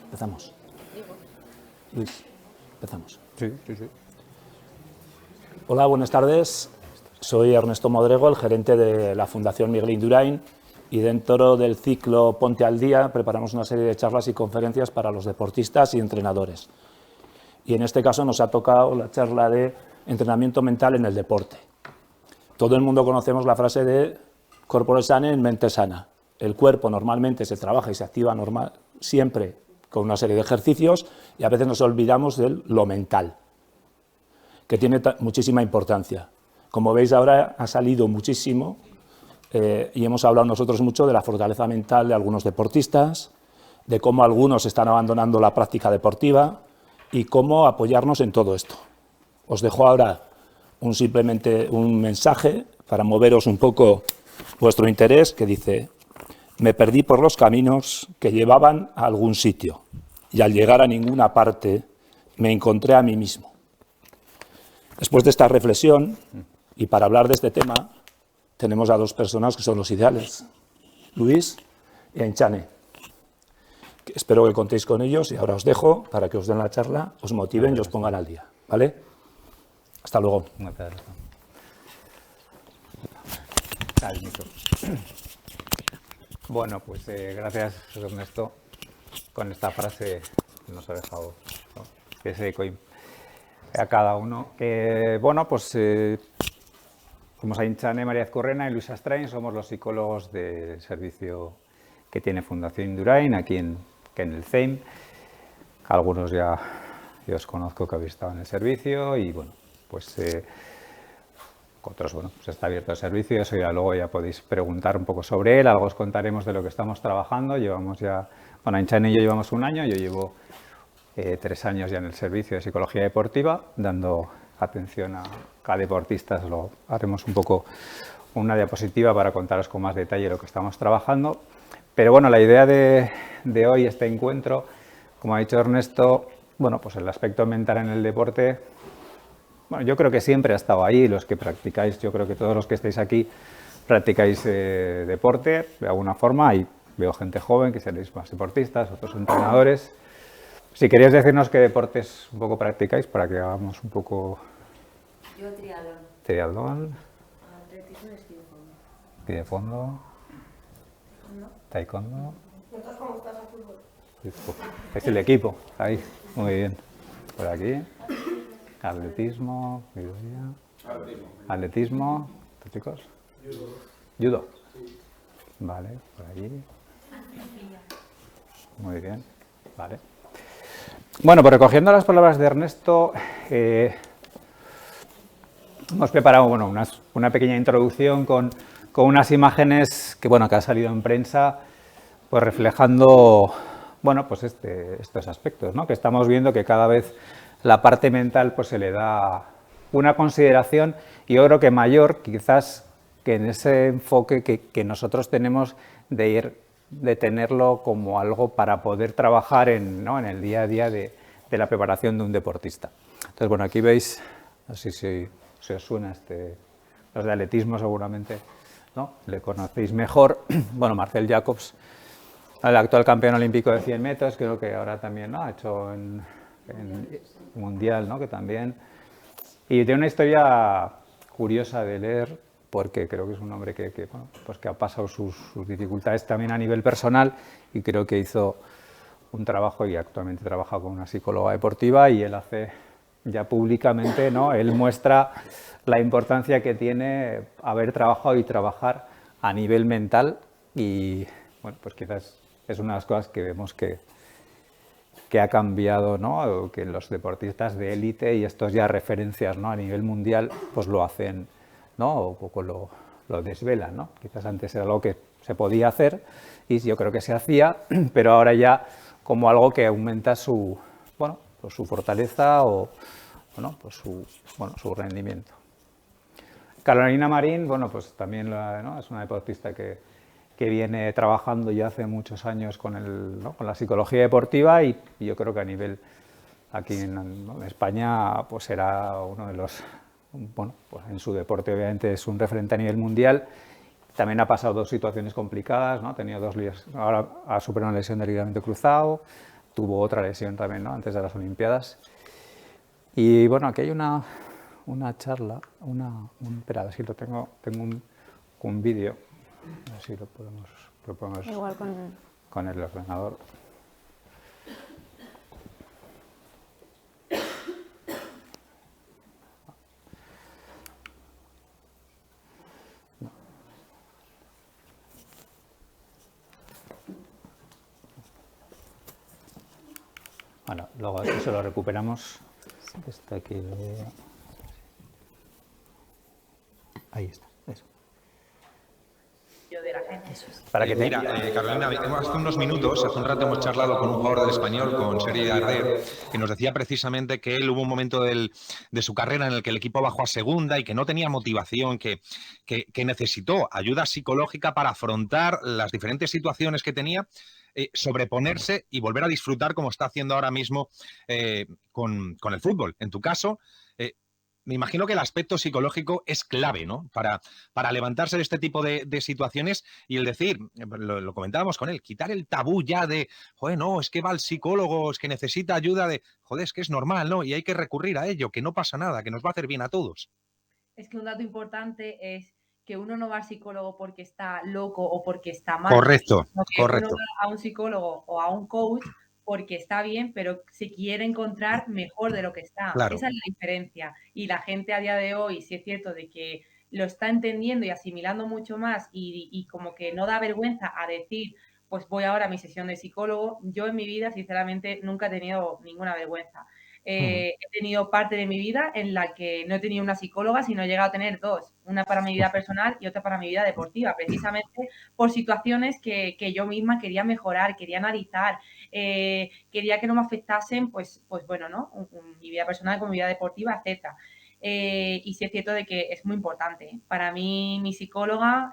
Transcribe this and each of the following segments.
Empezamos. Luis, empezamos. Sí. Hola, buenas tardes. Soy Ernesto Modrego, el gerente de la Fundación Miguel Indurain, y dentro del ciclo Ponte al Día preparamos una serie de charlas y conferencias para los deportistas y entrenadores. Y en este caso nos ha tocado la charla de entrenamiento mental en el deporte. Todo el mundo conocemos la frase de corpore sane en mente sana. El cuerpo normalmente se trabaja y se activa siempre con una serie de ejercicios y a veces nos olvidamos de lo mental, que tiene muchísima importancia. Como veis ahora ha salido muchísimo y hemos hablado nosotros mucho de la fortaleza mental de algunos deportistas, de cómo algunos están abandonando la práctica deportiva y cómo apoyarnos en todo esto. Os dejo ahora simplemente un mensaje para moveros un poco vuestro interés que dice: me perdí por los caminos que llevaban a algún sitio y al llegar a ninguna parte me encontré a mí mismo. Después de esta reflexión y para hablar de este tema tenemos a dos personas que son los ideales, Luis y Ainchane. Espero que contéis con ellos y ahora os dejo para que os den la charla, os motiven y os pongan al día, ¿vale? Hasta luego. Bueno, pues gracias, Ernesto, con esta frase que nos ha dejado, ¿no?, ese eco a cada uno. Bueno, pues somos Ainchane María Ezcurrena y Luis Astrain, somos los psicólogos del servicio que tiene Fundación Indurain aquí en el CEIM. Algunos ya os conozco que habéis estado en el servicio y bueno, pues otros, bueno, pues está abierto el servicio, eso ya luego ya podéis preguntar un poco sobre él, algo os contaremos de lo que estamos trabajando. Llevamos ya, bueno, Ainchane y yo llevamos un año, yo llevo 3 años ya en el servicio de psicología deportiva, dando atención a deportistas. Lo haremos un poco una diapositiva para contaros con más detalle lo que estamos trabajando. Pero bueno, la idea de hoy, este encuentro, como ha dicho Ernesto, bueno, pues el aspecto mental en el deporte, bueno, yo creo que siempre ha estado ahí. Los que practicáis, yo creo que todos los que estáis aquí practicáis deporte de alguna forma, y veo gente joven que seréis más deportistas, otros entrenadores. Si queréis decirnos qué deportes un poco practicáis para que hagamos un poco... Yo triatlón. Triatlón. Atletismo y esquí de fondo. Esquí de fondo. Taekwondo. ¿Notas cómo estás al fútbol? Es el equipo, ahí, muy bien. Por aquí. Atletismo. Atletismo. ¿Tú, chicos? Judo. Vale, por allí. Muy bien, vale. Bueno, pues recogiendo las palabras de Ernesto, hemos preparado, bueno, una pequeña introducción con unas imágenes que, bueno, que han salido en prensa, pues reflejando, bueno, pues estos aspectos, ¿no? Que estamos viendo que cada vez la parte mental pues se le da una consideración, y yo creo que mayor quizás que en ese enfoque que nosotros tenemos de tenerlo como algo para poder trabajar en el día a día de la preparación de un deportista. Entonces, bueno, aquí veis, no sé si os suena los de atletismo seguramente, ¿no? Le conocéis mejor. Bueno, Marcel Jacobs, el actual campeón olímpico de 100 metros, creo que ahora también, ¿no?, ha hecho en mundial, ¿no?, que también. Y tiene una historia curiosa de leer, porque creo que es un hombre que ha pasado sus dificultades también a nivel personal, y creo que hizo un trabajo y actualmente trabaja con una psicóloga deportiva, y él hace ya públicamente, ¿no?, él muestra la importancia que tiene haber trabajado y trabajar a nivel mental, y bueno, pues quizás es una de las cosas que vemos que ha cambiado, ¿no?, que los deportistas de élite y estos ya referencias, ¿no?, a nivel mundial, pues lo hacen, ¿no?, un poco lo desvelan, ¿no? Quizás antes era algo que se podía hacer y yo creo que se hacía, pero ahora ya como algo que aumenta su fortaleza o su rendimiento. Carolina Marín, bueno, pues también, ¿no?, es una deportista que viene trabajando ya hace muchos años con la psicología deportiva, y yo creo que a nivel aquí en España pues será uno de los, bueno, pues en su deporte obviamente es un referente a nivel mundial. También ha pasado 2 situaciones complicadas, ¿no? Tenía 2 líos, ahora ha superado una lesión del ligamento cruzado, tuvo otra lesión también, ¿no?, antes de las Olimpiadas. Y bueno, aquí hay una charla, espera, a ver si lo tengo un vídeo, a ver si lo podemos Igual con el ordenador. Bueno, luego eso lo recuperamos. Está aquí. Ahí está. Eso. Para que mira, Carolina, hace unos minutos, hace un rato hemos charlado con un jugador del Español, con Sergi Darder, que nos decía precisamente que él hubo un momento de su carrera en el que el equipo bajó a segunda y que no tenía motivación, que necesitó ayuda psicológica para afrontar las diferentes situaciones que tenía, sobreponerse y volver a disfrutar como está haciendo ahora mismo con el fútbol. En tu caso, me imagino que el aspecto psicológico es clave, ¿no?, para levantarse de este tipo de situaciones y el decir, lo comentábamos con él, quitar el tabú ya de, joder, no, es que va al psicólogo, es que necesita ayuda, de, joder, es que es normal, ¿no?, y hay que recurrir a ello, que no pasa nada, que nos va a hacer bien a todos. Es que un dato importante es que uno no va al psicólogo porque está loco o porque está mal. Correcto, sino que correcto. Uno va a un psicólogo o a un coach porque está bien, pero se quiere encontrar mejor de lo que está. Claro. Esa es la diferencia. Y la gente a día de hoy, sí es cierto de que lo está entendiendo y asimilando mucho más y como que no da vergüenza a decir, pues voy ahora a mi sesión de psicólogo. Yo en mi vida, sinceramente, nunca he tenido ninguna vergüenza. He tenido parte de mi vida en la que no he tenido una psicóloga, sino he llegado a tener dos, una para mi vida personal y otra para mi vida deportiva, precisamente por situaciones que yo misma quería mejorar, quería analizar, quería que no me afectasen, pues bueno, ¿no?, mi vida personal con mi vida deportiva, etcétera. Y sí es cierto de que es muy importante. Para mí, mi psicóloga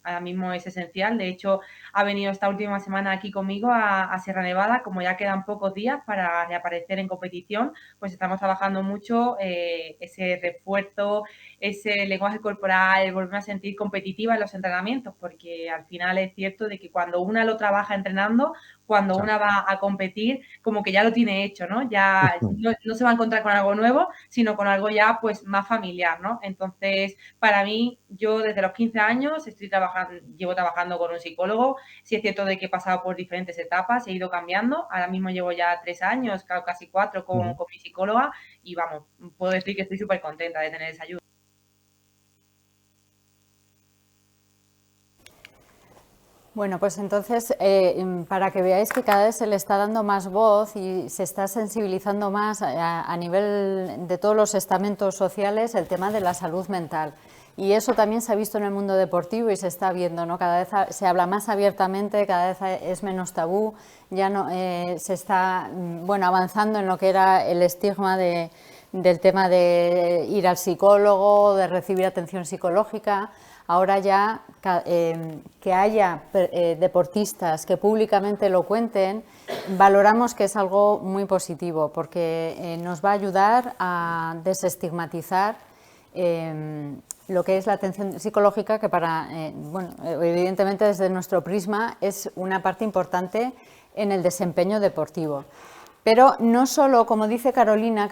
ahora mismo es esencial. De hecho, ha venido esta última semana aquí conmigo a Sierra Nevada. Como ya quedan pocos días para reaparecer en competición, pues estamos trabajando mucho ese refuerzo, ese lenguaje corporal, volverme a sentir competitiva en los entrenamientos, porque al final es cierto de que cuando una lo trabaja entrenando, cuando una va a competir, como que ya lo tiene hecho, ¿no? Ya no se va a encontrar con algo nuevo, sino con algo ya pues más familiar, ¿no? Entonces, para mí, yo desde los 15 años llevo trabajando con un psicólogo. Sí es cierto de que he pasado por diferentes etapas, he ido cambiando. Ahora mismo llevo ya 3 años, casi 4 con mi psicóloga y vamos, puedo decir que estoy súper contenta de tener esa ayuda. Bueno, pues entonces, para que veáis que cada vez se le está dando más voz y se está sensibilizando más a nivel de todos los estamentos sociales el tema de la salud mental. Y eso también se ha visto en el mundo deportivo y se está viendo, ¿no? Cada vez se habla más abiertamente, cada vez es menos tabú, ya no se está avanzando en lo que era el estigma del tema de ir al psicólogo, de recibir atención psicológica. Ahora ya que haya deportistas que públicamente lo cuenten, valoramos que es algo muy positivo porque nos va a ayudar a desestigmatizar lo que es la atención psicológica, que evidentemente desde nuestro prisma es una parte importante en el desempeño deportivo. Pero no solo, como dice Carolina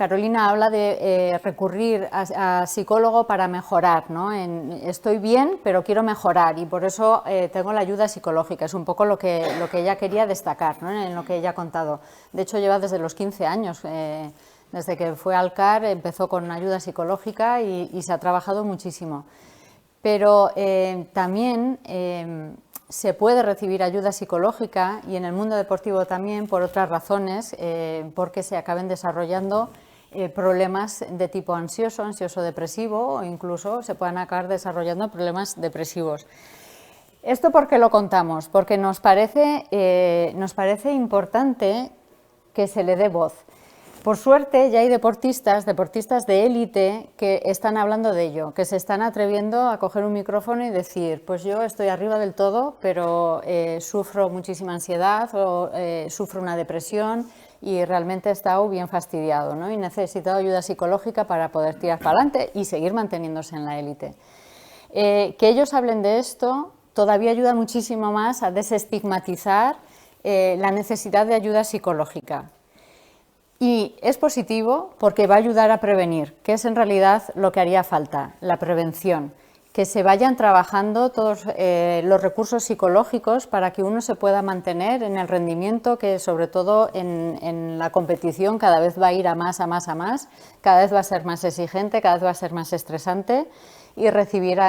habla de recurrir a psicólogo para mejorar, ¿no? Estoy bien, pero quiero mejorar y por eso tengo la ayuda psicológica. Es un poco lo que ella quería destacar, ¿no?, en lo que ella ha contado. De hecho, lleva desde los 15 años, desde que fue al CAR, empezó con ayuda psicológica y se ha trabajado muchísimo. Pero también se puede recibir ayuda psicológica y en el mundo deportivo también por otras razones, porque se acaben desarrollando problemas de tipo ansioso-depresivo o incluso se puedan acabar desarrollando problemas depresivos. ¿Esto por qué lo contamos? Porque nos parece importante que se le dé voz. Por suerte ya hay deportistas de élite que están hablando de ello, que se están atreviendo a coger un micrófono y decir, pues yo estoy arriba del todo, pero sufro muchísima ansiedad o sufro una depresión y realmente he estado bien fastidiado, ¿no? Y necesito ayuda psicológica para poder tirar para adelante y seguir manteniéndose en la élite. Que ellos hablen de esto todavía ayuda muchísimo más a desestigmatizar la necesidad de ayuda psicológica. Y es positivo porque va a ayudar a prevenir, que es en realidad lo que haría falta, la prevención. Que se vayan trabajando todos los recursos psicológicos para que uno se pueda mantener en el rendimiento, que sobre todo en la competición cada vez va a ir a más, cada vez va a ser más exigente, cada vez va a ser más estresante, y recibir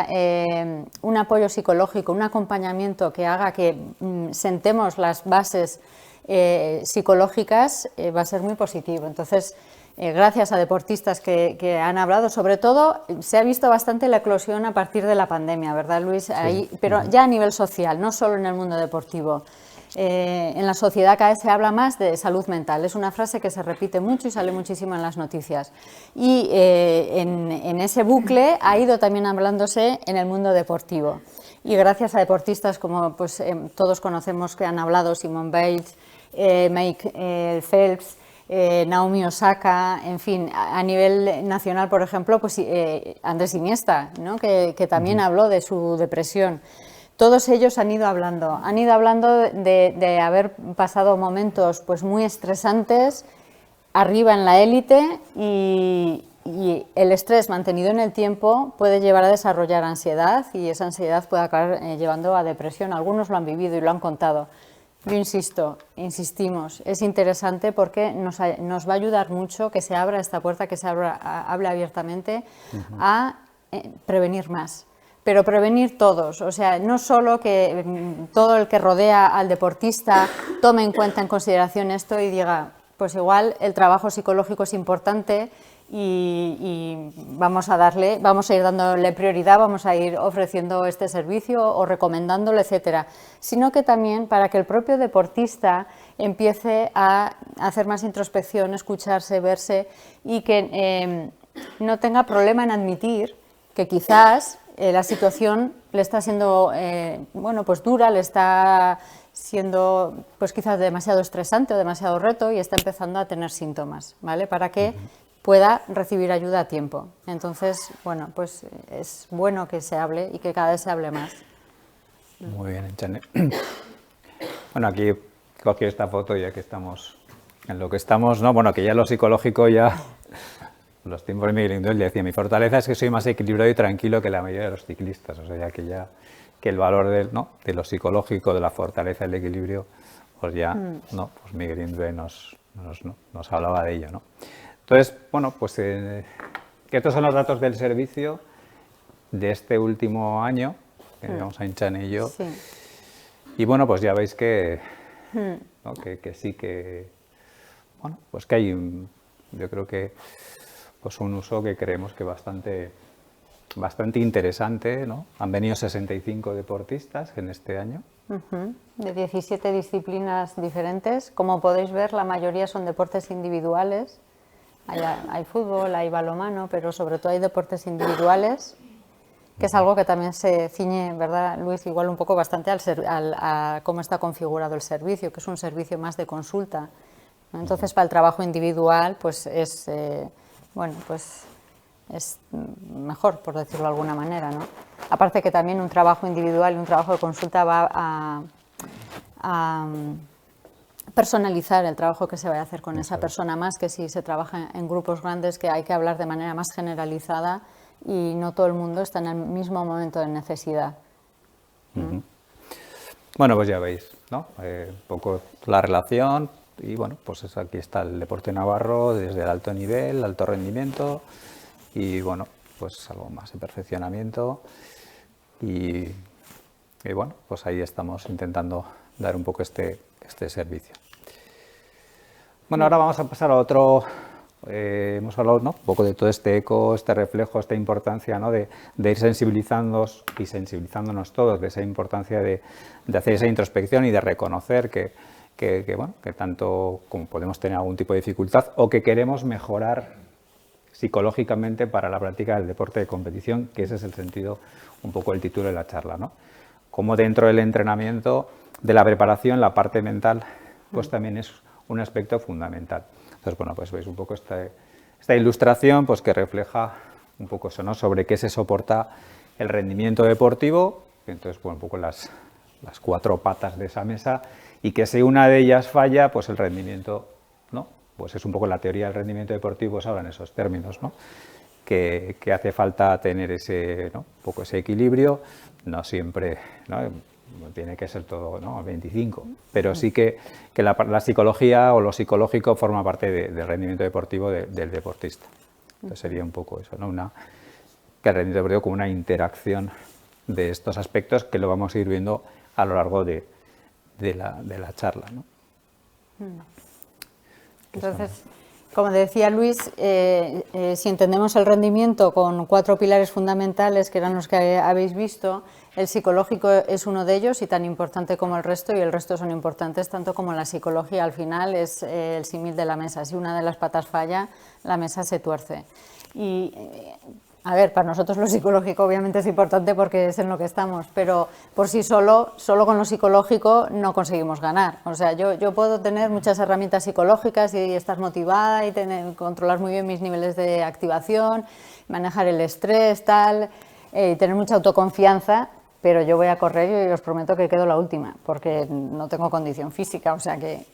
un apoyo psicológico, un acompañamiento que haga que sentemos las bases psicológicas va a ser muy positivo. Entonces, gracias a deportistas que han hablado, sobre todo se ha visto bastante la eclosión a partir de la pandemia, ¿verdad, Luis? Ahí, pero ya a nivel social, no solo en el mundo deportivo. En la sociedad cada vez se habla más de salud mental, es una frase que se repite mucho y sale muchísimo en las noticias. Y en ese bucle ha ido también hablándose en el mundo deportivo. Y gracias a deportistas como pues, todos conocemos que han hablado, Simone Biles, Mike Phelps, Naomi Osaka, en fin, a nivel nacional, por ejemplo, pues Andrés Iniesta, ¿no? que también habló de su depresión. Todos ellos han ido hablando de haber pasado momentos pues, muy estresantes arriba en la élite y el estrés mantenido en el tiempo puede llevar a desarrollar ansiedad y esa ansiedad puede acabar llevando a depresión. Algunos lo han vivido y lo han contado. Yo insistimos, es interesante porque nos va a ayudar mucho que se abra esta puerta, que se hable abiertamente a prevenir más. Pero prevenir todos, o sea, no solo que todo el que rodea al deportista tome en cuenta, en consideración esto y diga, pues igual el trabajo psicológico es importante y vamos a ir dándole prioridad, vamos a ir ofreciendo este servicio o recomendándolo, etcétera, sino que también para que el propio deportista empiece a hacer más introspección, escucharse, verse y que no tenga problema en admitir que quizás la situación le está siendo bueno, pues dura, le está siendo pues quizás demasiado estresante o demasiado reto y está empezando a tener síntomas, ¿vale? Para que pueda recibir ayuda a tiempo. Entonces, bueno, pues es bueno que se hable y que cada vez se hable más. Muy bien, Chane. Bueno, aquí cogí esta foto ya que estamos en lo que estamos, ¿no? Bueno, que ya lo psicológico ya... Los tiempos de Miguel Indurain le decía, mi fortaleza es que soy más equilibrado y tranquilo que la mayoría de los ciclistas, o sea, que el valor de lo psicológico, de la fortaleza, el equilibrio, pues ya, ¿no? Pues Miguel Indurain nos hablaba de ello, ¿no? Entonces, bueno, pues que estos son los datos del servicio de este último año, que llevamos a Chane y yo, Sí. Y bueno, pues ya veis que, ¿no? que sí que, bueno, pues que hay, yo creo que pues un uso que creemos que bastante interesante, ¿no? Han venido 65 deportistas en este año. De 17 disciplinas diferentes. Como podéis ver, la mayoría son deportes individuales. Hay fútbol, hay balonmano, pero sobre todo hay deportes individuales, que es algo que también se ciñe, ¿verdad, Luis? Igual un poco bastante a cómo está configurado el servicio, que es un servicio más de consulta, ¿no? Entonces, para el trabajo individual, pues es... bueno, pues es mejor, por decirlo de alguna manera, ¿no? Aparte que también un trabajo individual y un trabajo de consulta va a personalizar el trabajo que se vaya a hacer con esa persona, más que si se trabaja en grupos grandes, que hay que hablar de manera más generalizada y no todo el mundo está en el mismo momento de necesidad. Bueno, pues ya veis, ¿no? Un poco la relación. Y bueno, pues aquí está el deporte navarro desde el alto nivel, alto rendimiento y bueno, pues algo más de perfeccionamiento y bueno, pues ahí estamos intentando dar un poco este servicio. Bueno, ahora vamos a pasar a otro, hemos hablado, ¿no? Un poco de todo este eco, este reflejo, esta importancia, ¿no? de ir sensibilizándonos y sensibilizándonos todos, de esa importancia de hacer esa introspección y de reconocer que tanto como podemos tener algún tipo de dificultad o que queremos mejorar psicológicamente para la práctica del deporte de competición, que ese es el sentido, un poco el título de la charla, ¿no? Como dentro del entrenamiento, de la preparación, la parte mental, pues también es un aspecto fundamental. Entonces, bueno, pues veis un poco esta ilustración, pues que refleja un poco eso, ¿no? Sobre qué se soporta el rendimiento deportivo, entonces, bueno, un poco las 4 patas de esa mesa. y que si una de ellas falla, pues el rendimiento, ¿no? Pues es un poco la teoría del rendimiento deportivo, se habla en esos términos, ¿no? Que hace falta tener ese, ¿no? Un poco ese equilibrio, no siempre, ¿no? No tiene que ser todo, ¿no? 25, pero sí que la psicología o lo psicológico forma parte del rendimiento deportivo del deportista. Entonces sería un poco eso, ¿no? Que el rendimiento deportivo como una interacción de estos aspectos que lo vamos a ir viendo a lo largo de la charla, ¿no? Entonces, como decía Luis, si entendemos el rendimiento con 4 pilares fundamentales, que eran los que habéis visto, el psicológico es uno de ellos y tan importante como el resto, y el resto son importantes tanto como la psicología. Al final es el símil de la mesa. Si una de las patas falla, la mesa se tuerce. Y, a ver, para nosotros lo psicológico obviamente es importante porque es en lo que estamos, pero por sí solo con lo psicológico no conseguimos ganar. O sea, yo puedo tener muchas herramientas psicológicas y estar motivada y controlar muy bien mis niveles de activación, manejar el estrés, tal, y tener mucha autoconfianza, pero yo voy a correr y os prometo que quedo la última, porque no tengo condición física, o sea que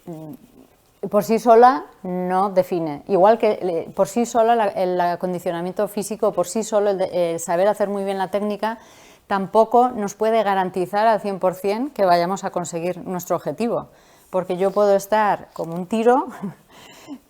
por sí sola no define. Igual que por sí sola el acondicionamiento físico, por sí solo el saber hacer muy bien la técnica, tampoco nos puede garantizar al 100% que vayamos a conseguir nuestro objetivo, porque yo puedo estar como un tiro,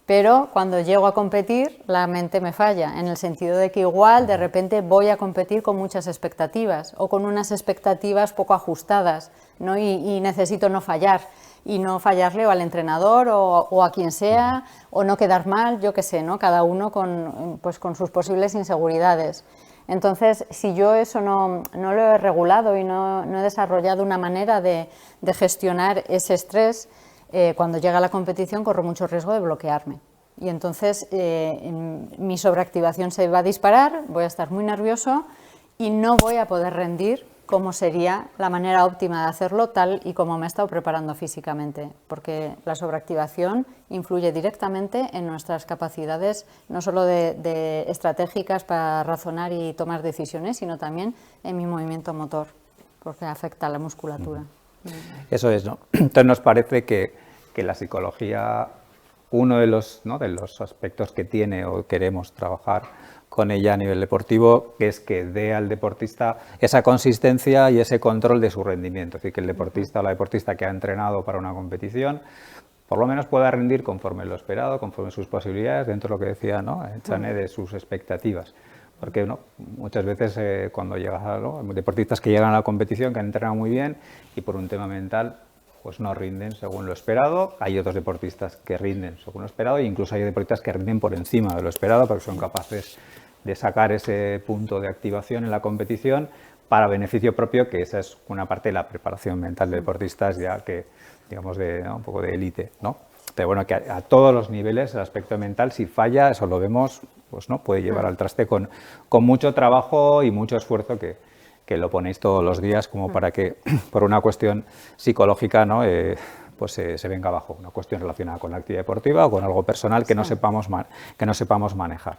pero cuando llego a competir la mente me falla, en el sentido de que igual de repente voy a competir con muchas expectativas o con unas expectativas poco ajustadas, ¿no? y necesito no fallar y no fallarle o al entrenador o a quien sea, o no quedar mal, yo qué sé, ¿no? Cada uno con sus posibles inseguridades. Entonces, si yo eso no lo he regulado y no he desarrollado una manera de gestionar ese estrés, cuando llega a la competición corro mucho riesgo de bloquearme. Y entonces mi sobreactivación se va a disparar, voy a estar muy nervioso y no voy a poder rendir como sería la manera óptima de hacerlo, tal y como me he estado preparando físicamente, porque la sobreactivación influye directamente en nuestras capacidades, no solo de estratégicas para razonar y tomar decisiones, sino también en mi movimiento motor, porque afecta a la musculatura. Eso es, ¿no? Entonces nos parece que la psicología, uno de los aspectos que tiene o queremos trabajar con ella a nivel deportivo, es que dé al deportista esa consistencia y ese control de su rendimiento. Es decir, que el deportista o la deportista que ha entrenado para una competición, por lo menos pueda rendir conforme lo esperado, conforme sus posibilidades, dentro de lo que decía, ¿no? Chane, de sus expectativas. Porque muchas veces cuando llegas a deportistas que llegan a la competición, que han entrenado muy bien y por un tema mental pues no rinden según lo esperado. Hay otros deportistas que rinden según lo esperado e incluso hay deportistas que rinden por encima de lo esperado porque son capaces de sacar ese punto de activación en la competición para beneficio propio, que esa es una parte de la preparación mental de deportistas ya que, digamos, un poco de élite, ¿no? Pero bueno, que a todos los niveles el aspecto mental, si falla, eso lo vemos, pues no puede llevar al traste con mucho trabajo y mucho esfuerzo que lo ponéis todos los días como para que por una cuestión psicológica, ¿no? Pues se venga abajo, una cuestión relacionada con la actividad deportiva o con algo personal que no sepamos manejar.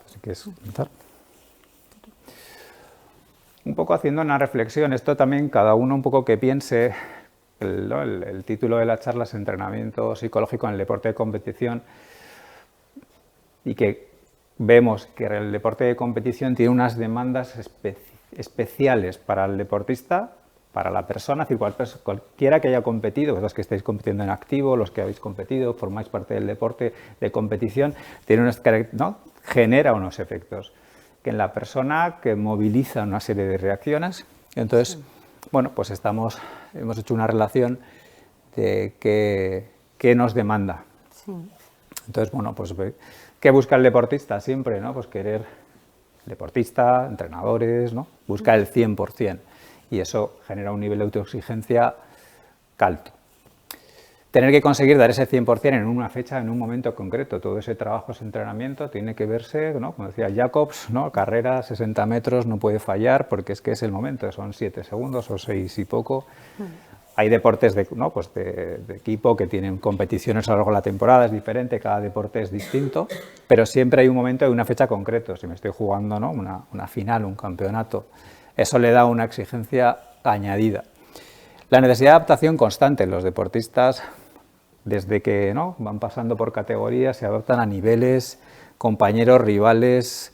Así que es comenzar. Un poco haciendo una reflexión, esto también cada uno un poco que piense. El título de la charla es Entrenamiento psicológico en el deporte de competición, y que vemos que el deporte de competición tiene unas demandas especiales para el deportista, para la persona, es decir, cualquiera que haya competido, los que estáis compitiendo en activo, los que habéis competido, formáis parte del deporte de competición, genera unos efectos que en la persona que moviliza una serie de reacciones. Entonces, bueno, pues hemos hecho una relación de qué nos demanda. Sí. Entonces, bueno, pues ¿qué busca el deportista siempre? ¿No? Pues querer, deportista, entrenadores, ¿no? Busca el 100%, y eso genera un nivel de autoexigencia alto. Tener que conseguir dar ese 100% en una fecha, en un momento concreto, todo ese trabajo, ese entrenamiento, tiene que verse, ¿no? Como decía Jacobs, ¿no? Carrera, 60 metros, no puede fallar porque es que es el momento, son 7 segundos o 6 y poco. Hay deportes de equipo que tienen competiciones a lo largo de la temporada, es diferente, cada deporte es distinto, pero siempre hay un momento y una fecha concreto. Si me estoy jugando, ¿no? una final, un campeonato, eso le da una exigencia añadida. La necesidad de adaptación constante. Los deportistas, desde que ¿no? van pasando por categorías, se adaptan a niveles, compañeros, rivales,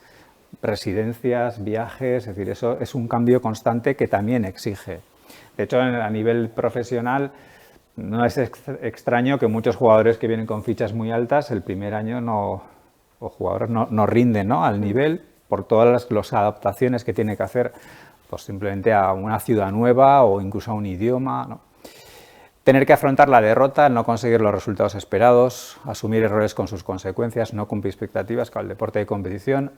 residencias, viajes, es decir, eso es un cambio constante que también exige. De hecho, a nivel profesional, no es extraño que muchos jugadores que vienen con fichas muy altas, el primer año o jugadores no rinden, ¿no? al nivel por todas las adaptaciones que tiene que hacer, pues simplemente a una ciudad nueva o incluso a un idioma, ¿no? Tener que afrontar la derrota, no conseguir los resultados esperados, asumir errores con sus consecuencias, no cumplir expectativas con el deporte de competición,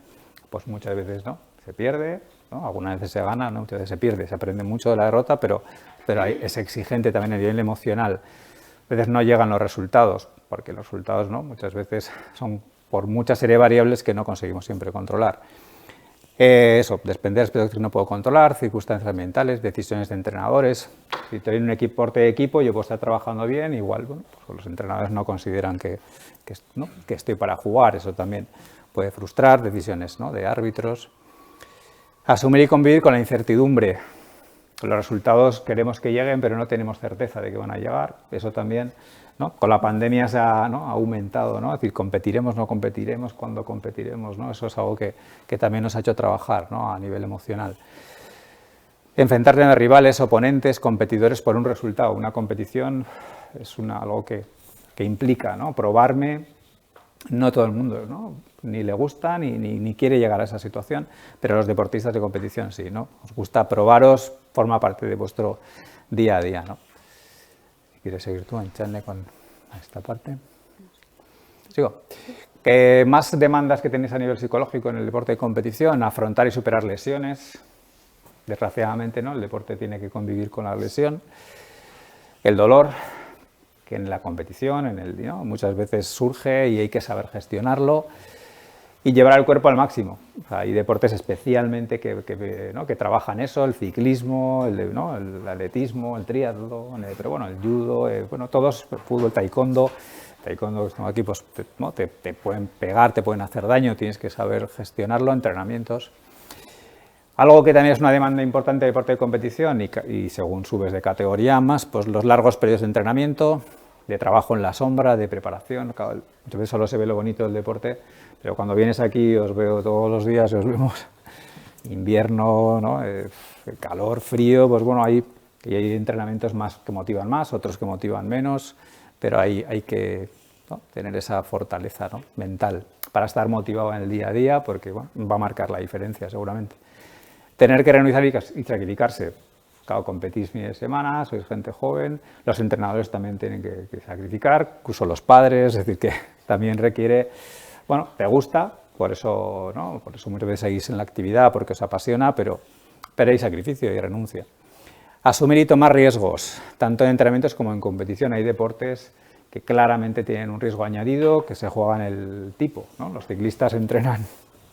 pues muchas veces ¿no? se pierde, ¿no? Algunas veces se gana, ¿no? Muchas veces se pierde, se aprende mucho de la derrota, pero es exigente también a nivel emocional. A veces no llegan los resultados, porque los resultados ¿no? muchas veces son por mucha serie de variables que no conseguimos siempre controlar. Eso, depender de aspectos que no puedo controlar, circunstancias ambientales, decisiones de entrenadores. Si estoy en un deporte de equipo, yo puedo estar trabajando bien, igual bueno, pues los entrenadores no consideran que estoy para jugar, eso también puede frustrar, decisiones ¿no? de árbitros. Asumir y convivir con la incertidumbre. Los resultados queremos que lleguen, pero no tenemos certeza de que van a llegar, eso también. ¿No? Con la pandemia se ha aumentado, ¿no? Es decir, competiremos, no competiremos, cuándo competiremos, ¿no? Eso es algo que también nos ha hecho trabajar, ¿no? A nivel emocional. Enfrentarte a rivales, oponentes, competidores por un resultado. Una competición es algo que implica ¿no? probarme. No todo el mundo ¿no? ni le gusta ni quiere llegar a esa situación, pero los deportistas de competición sí, ¿no? Os gusta probaros, forma parte de vuestro día a día, ¿no? ¿Quieres seguir tú, Enchane, con esta parte? Sigo. ¿Qué más demandas que tenéis a nivel psicológico en el deporte de competición? Afrontar y superar lesiones. Desgraciadamente, ¿no? El deporte tiene que convivir con la lesión. El dolor, que en la competición, ¿no? muchas veces surge y hay que saber gestionarlo. Y llevar el cuerpo al máximo. O sea, hay deportes especialmente que trabajan eso, el ciclismo, el atletismo, el triatlón, pero bueno, el judo, bueno, todos, el fútbol, taekwondo, aquí pues te pueden pegar, te pueden hacer daño, tienes que saber gestionarlo, entrenamientos. Algo que también es una demanda importante de deporte de competición y según subes de categoría más, pues los largos periodos de entrenamiento, de trabajo en la sombra, de preparación. Muchas veces solo se ve lo bonito del deporte, pero cuando vienes aquí os veo todos los días y os vemos invierno, ¿no? Calor, frío, pues bueno, hay entrenamientos más que motivan más, otros que motivan menos, pero hay que ¿no? tener esa fortaleza ¿no? mental para estar motivado en el día a día, porque bueno, va a marcar la diferencia seguramente. Tener que renunciar y sacrificarse. Claro, competís fines de semana, sois gente joven, los entrenadores también tienen que sacrificar, incluso los padres, es decir, que también requiere, bueno, te gusta, por eso muchas veces seguís en la actividad, porque os apasiona, pero hay sacrificio y renuncia. Asumir y tomar riesgos, tanto en entrenamientos como en competición. Hay deportes que claramente tienen un riesgo añadido, que se juegan el tipo, ¿no? Los ciclistas entrenan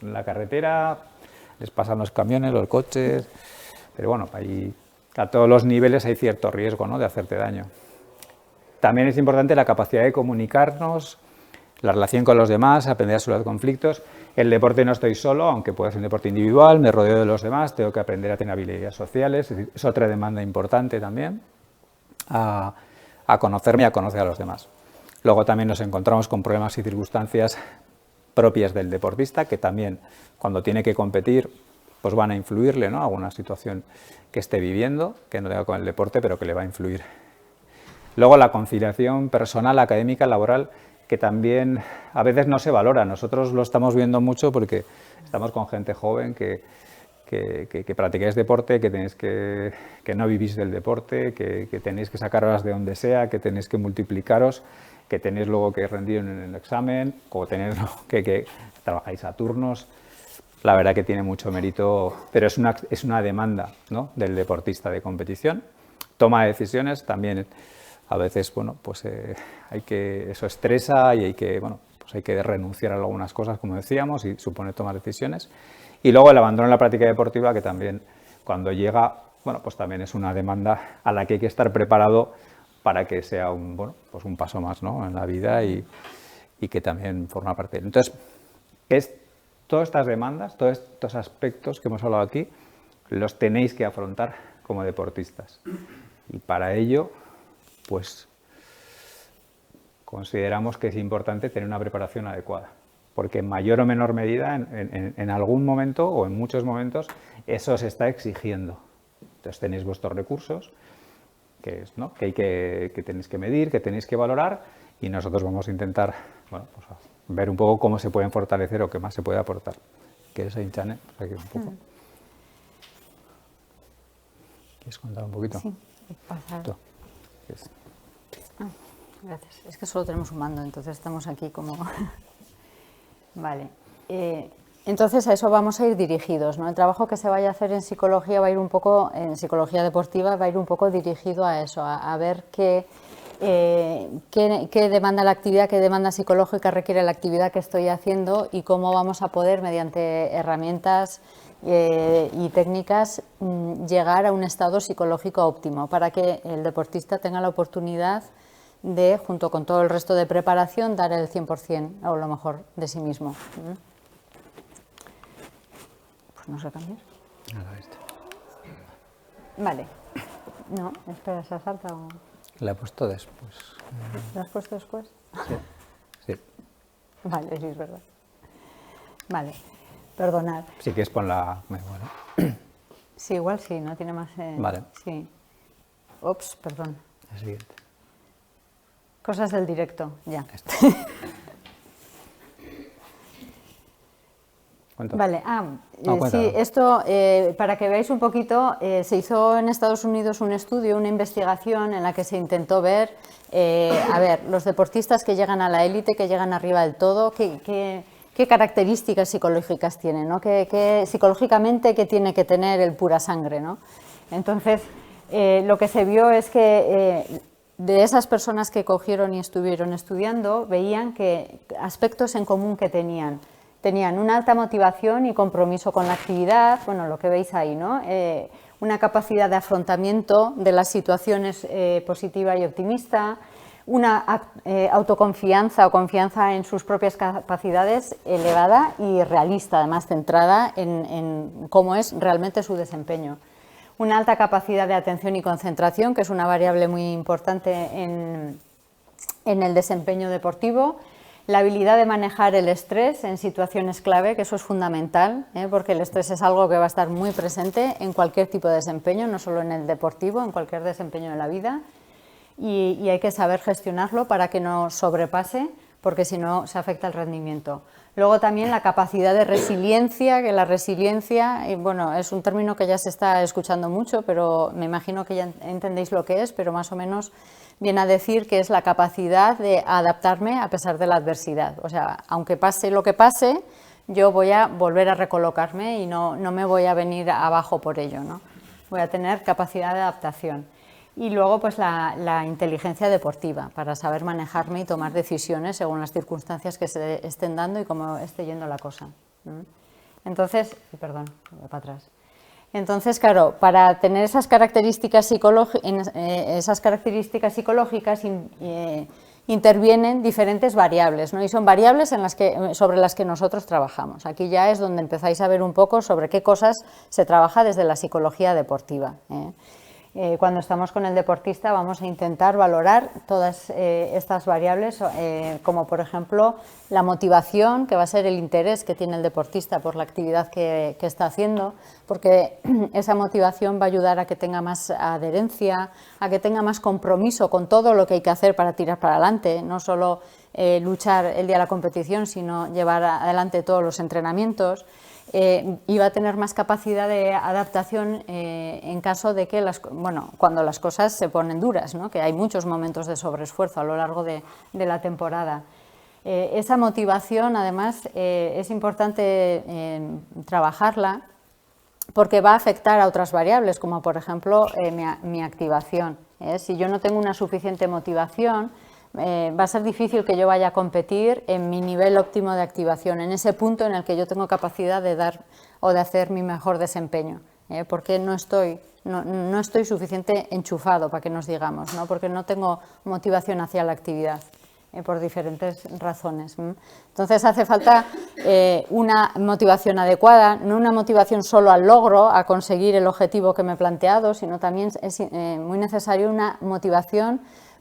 en la carretera, les pasan los camiones, los coches, pero bueno, a todos los niveles hay cierto riesgo ¿no? de hacerte daño. También es importante la capacidad de comunicarnos, la relación con los demás, aprender a solucionar conflictos. El deporte no estoy solo, aunque pueda ser un deporte individual, me rodeo de los demás, tengo que aprender a tener habilidades sociales, es otra demanda importante también, a conocerme y a conocer a los demás. Luego también nos encontramos con problemas y circunstancias propias del deportista, que también cuando tiene que competir, pues van a influirle, ¿no? Alguna situación que esté viviendo, que no tenga con el deporte, pero que le va a influir. Luego la conciliación personal, académica, laboral, que también a veces no se valora. Nosotros lo estamos viendo mucho porque estamos con gente joven que practicáis deporte, que no vivís del deporte, que tenéis que sacar horas de donde sea, que tenéis que multiplicaros, que tenéis luego que rendir en el examen, o tenéis que trabajáis a turnos. La verdad que tiene mucho mérito, pero es una demanda ¿no? del deportista de competición. Toma de decisiones también. A veces, bueno, pues eso estresa y hay que renunciar a algunas cosas, como decíamos, y supone tomar decisiones. Y luego el abandono en la práctica deportiva, que también cuando llega, bueno, pues también es una demanda a la que hay que estar preparado para que sea un paso más ¿no? en la vida y que también forma parte. Entonces, todas estas demandas, todos estos aspectos que hemos hablado aquí, los tenéis que afrontar como deportistas. Y para ello, pues consideramos que es importante tener una preparación adecuada, porque en mayor o menor medida, en algún momento o en muchos momentos, eso se está exigiendo. Entonces tenéis vuestros recursos, que tenéis que medir, que tenéis que valorar, y nosotros vamos a intentar, bueno, pues ver un poco cómo se pueden fortalecer o qué más se puede aportar. ¿Quieres ahí, Chane? Pues aquí un poco. ¿Quieres contar un poquito? Sí, pasar. Tú. Gracias. Es que solo tenemos un mando, entonces estamos aquí como... Vale. Entonces a eso vamos a ir dirigidos, ¿no? El trabajo que se vaya a hacer en psicología va a ir un poco, en psicología deportiva, va a ir un poco dirigido a eso, a ver qué demanda la actividad, qué demanda psicológica requiere la actividad que estoy haciendo y cómo vamos a poder, mediante herramientas y técnicas, llegar a un estado psicológico óptimo para que el deportista tenga la oportunidad de, junto con todo el resto de preparación, dar el 100% o lo mejor de sí mismo. Pues no sé cambiar. Nada, esto. Vale. No, espera, ¿se ha saltado? La he puesto después. ¿Lo has puesto después? Sí. Sí. Vale, sí, es verdad. Vale, perdonad. Si quieres ponla... Bueno. Sí, igual sí, no tiene más... Vale. Sí. Ups, perdón. La siguiente. Cosas del directo, ya. ¿Cuánto? Vale, sí, cuéntalo. esto, para que veáis un poquito, se hizo en Estados Unidos un estudio, una investigación en la que se intentó ver, los deportistas que llegan a la élite, que llegan arriba del todo, qué características psicológicas tienen, ¿no? Psicológicamente, qué tiene que tener el pura sangre, ¿no? Entonces, lo que se vio es que de esas personas que cogieron y estuvieron estudiando, veían que aspectos en común que tenían una alta motivación y compromiso con la actividad, bueno, lo que veis ahí, ¿no? Una capacidad de afrontamiento de las situaciones positiva y optimista, una autoconfianza o confianza en sus propias capacidades elevada y realista, además centrada en cómo es realmente su desempeño. Una alta capacidad de atención y concentración, que es una variable muy importante en el desempeño deportivo. La habilidad de manejar el estrés en situaciones clave, que eso es fundamental, porque el estrés es algo que va a estar muy presente en cualquier tipo de desempeño, no solo en el deportivo, en cualquier desempeño de la vida, y hay que saber gestionarlo para que no sobrepase, porque si no se afecta el rendimiento. Luego también la capacidad de resiliencia, que la resiliencia, bueno, es un término que ya se está escuchando mucho, pero me imagino que ya entendéis lo que es, pero más o menos viene a decir que es la capacidad de adaptarme a pesar de la adversidad. O sea, aunque pase lo que pase, yo voy a volver a recolocarme y no me voy a venir abajo por ello, ¿no? Voy a tener capacidad de adaptación. Y luego, pues la inteligencia deportiva, para saber manejarme y tomar decisiones según las circunstancias que se estén dando y cómo esté yendo la cosa. Entonces, perdón, voy para atrás. Entonces, claro, para tener esas características psicológicas intervienen diferentes variables, ¿no? Y son variables sobre las que nosotros trabajamos. Aquí ya es donde empezáis a ver un poco sobre qué cosas se trabaja desde la psicología deportiva. Cuando estamos con el deportista vamos a intentar valorar todas estas variables, como por ejemplo la motivación, que va a ser el interés que tiene el deportista por la actividad que está haciendo, porque esa motivación va a ayudar a que tenga más adherencia, a que tenga más compromiso con todo lo que hay que hacer para tirar para adelante, no solo luchar el día de la competición, sino llevar adelante todos los entrenamientos. Y va a tener más capacidad de adaptación en caso de que, cuando las cosas se ponen duras, ¿no? Que hay muchos momentos de sobreesfuerzo a lo largo de la temporada. Esa motivación, además, es importante trabajarla porque va a afectar a otras variables, como por ejemplo mi activación. Si yo no tengo una suficiente motivación, va a ser difícil que yo vaya a competir en mi nivel óptimo de activación, en ese punto en el que yo tengo capacidad de dar o de hacer mi mejor desempeño, porque no estoy suficiente enchufado, para que nos digamos, ¿no? Porque no tengo motivación hacia la actividad. por diferentes razones. Entonces hace falta una motivación adecuada, no una motivación solo al logro, a conseguir el objetivo que me he planteado, sino también es muy necesario una motivación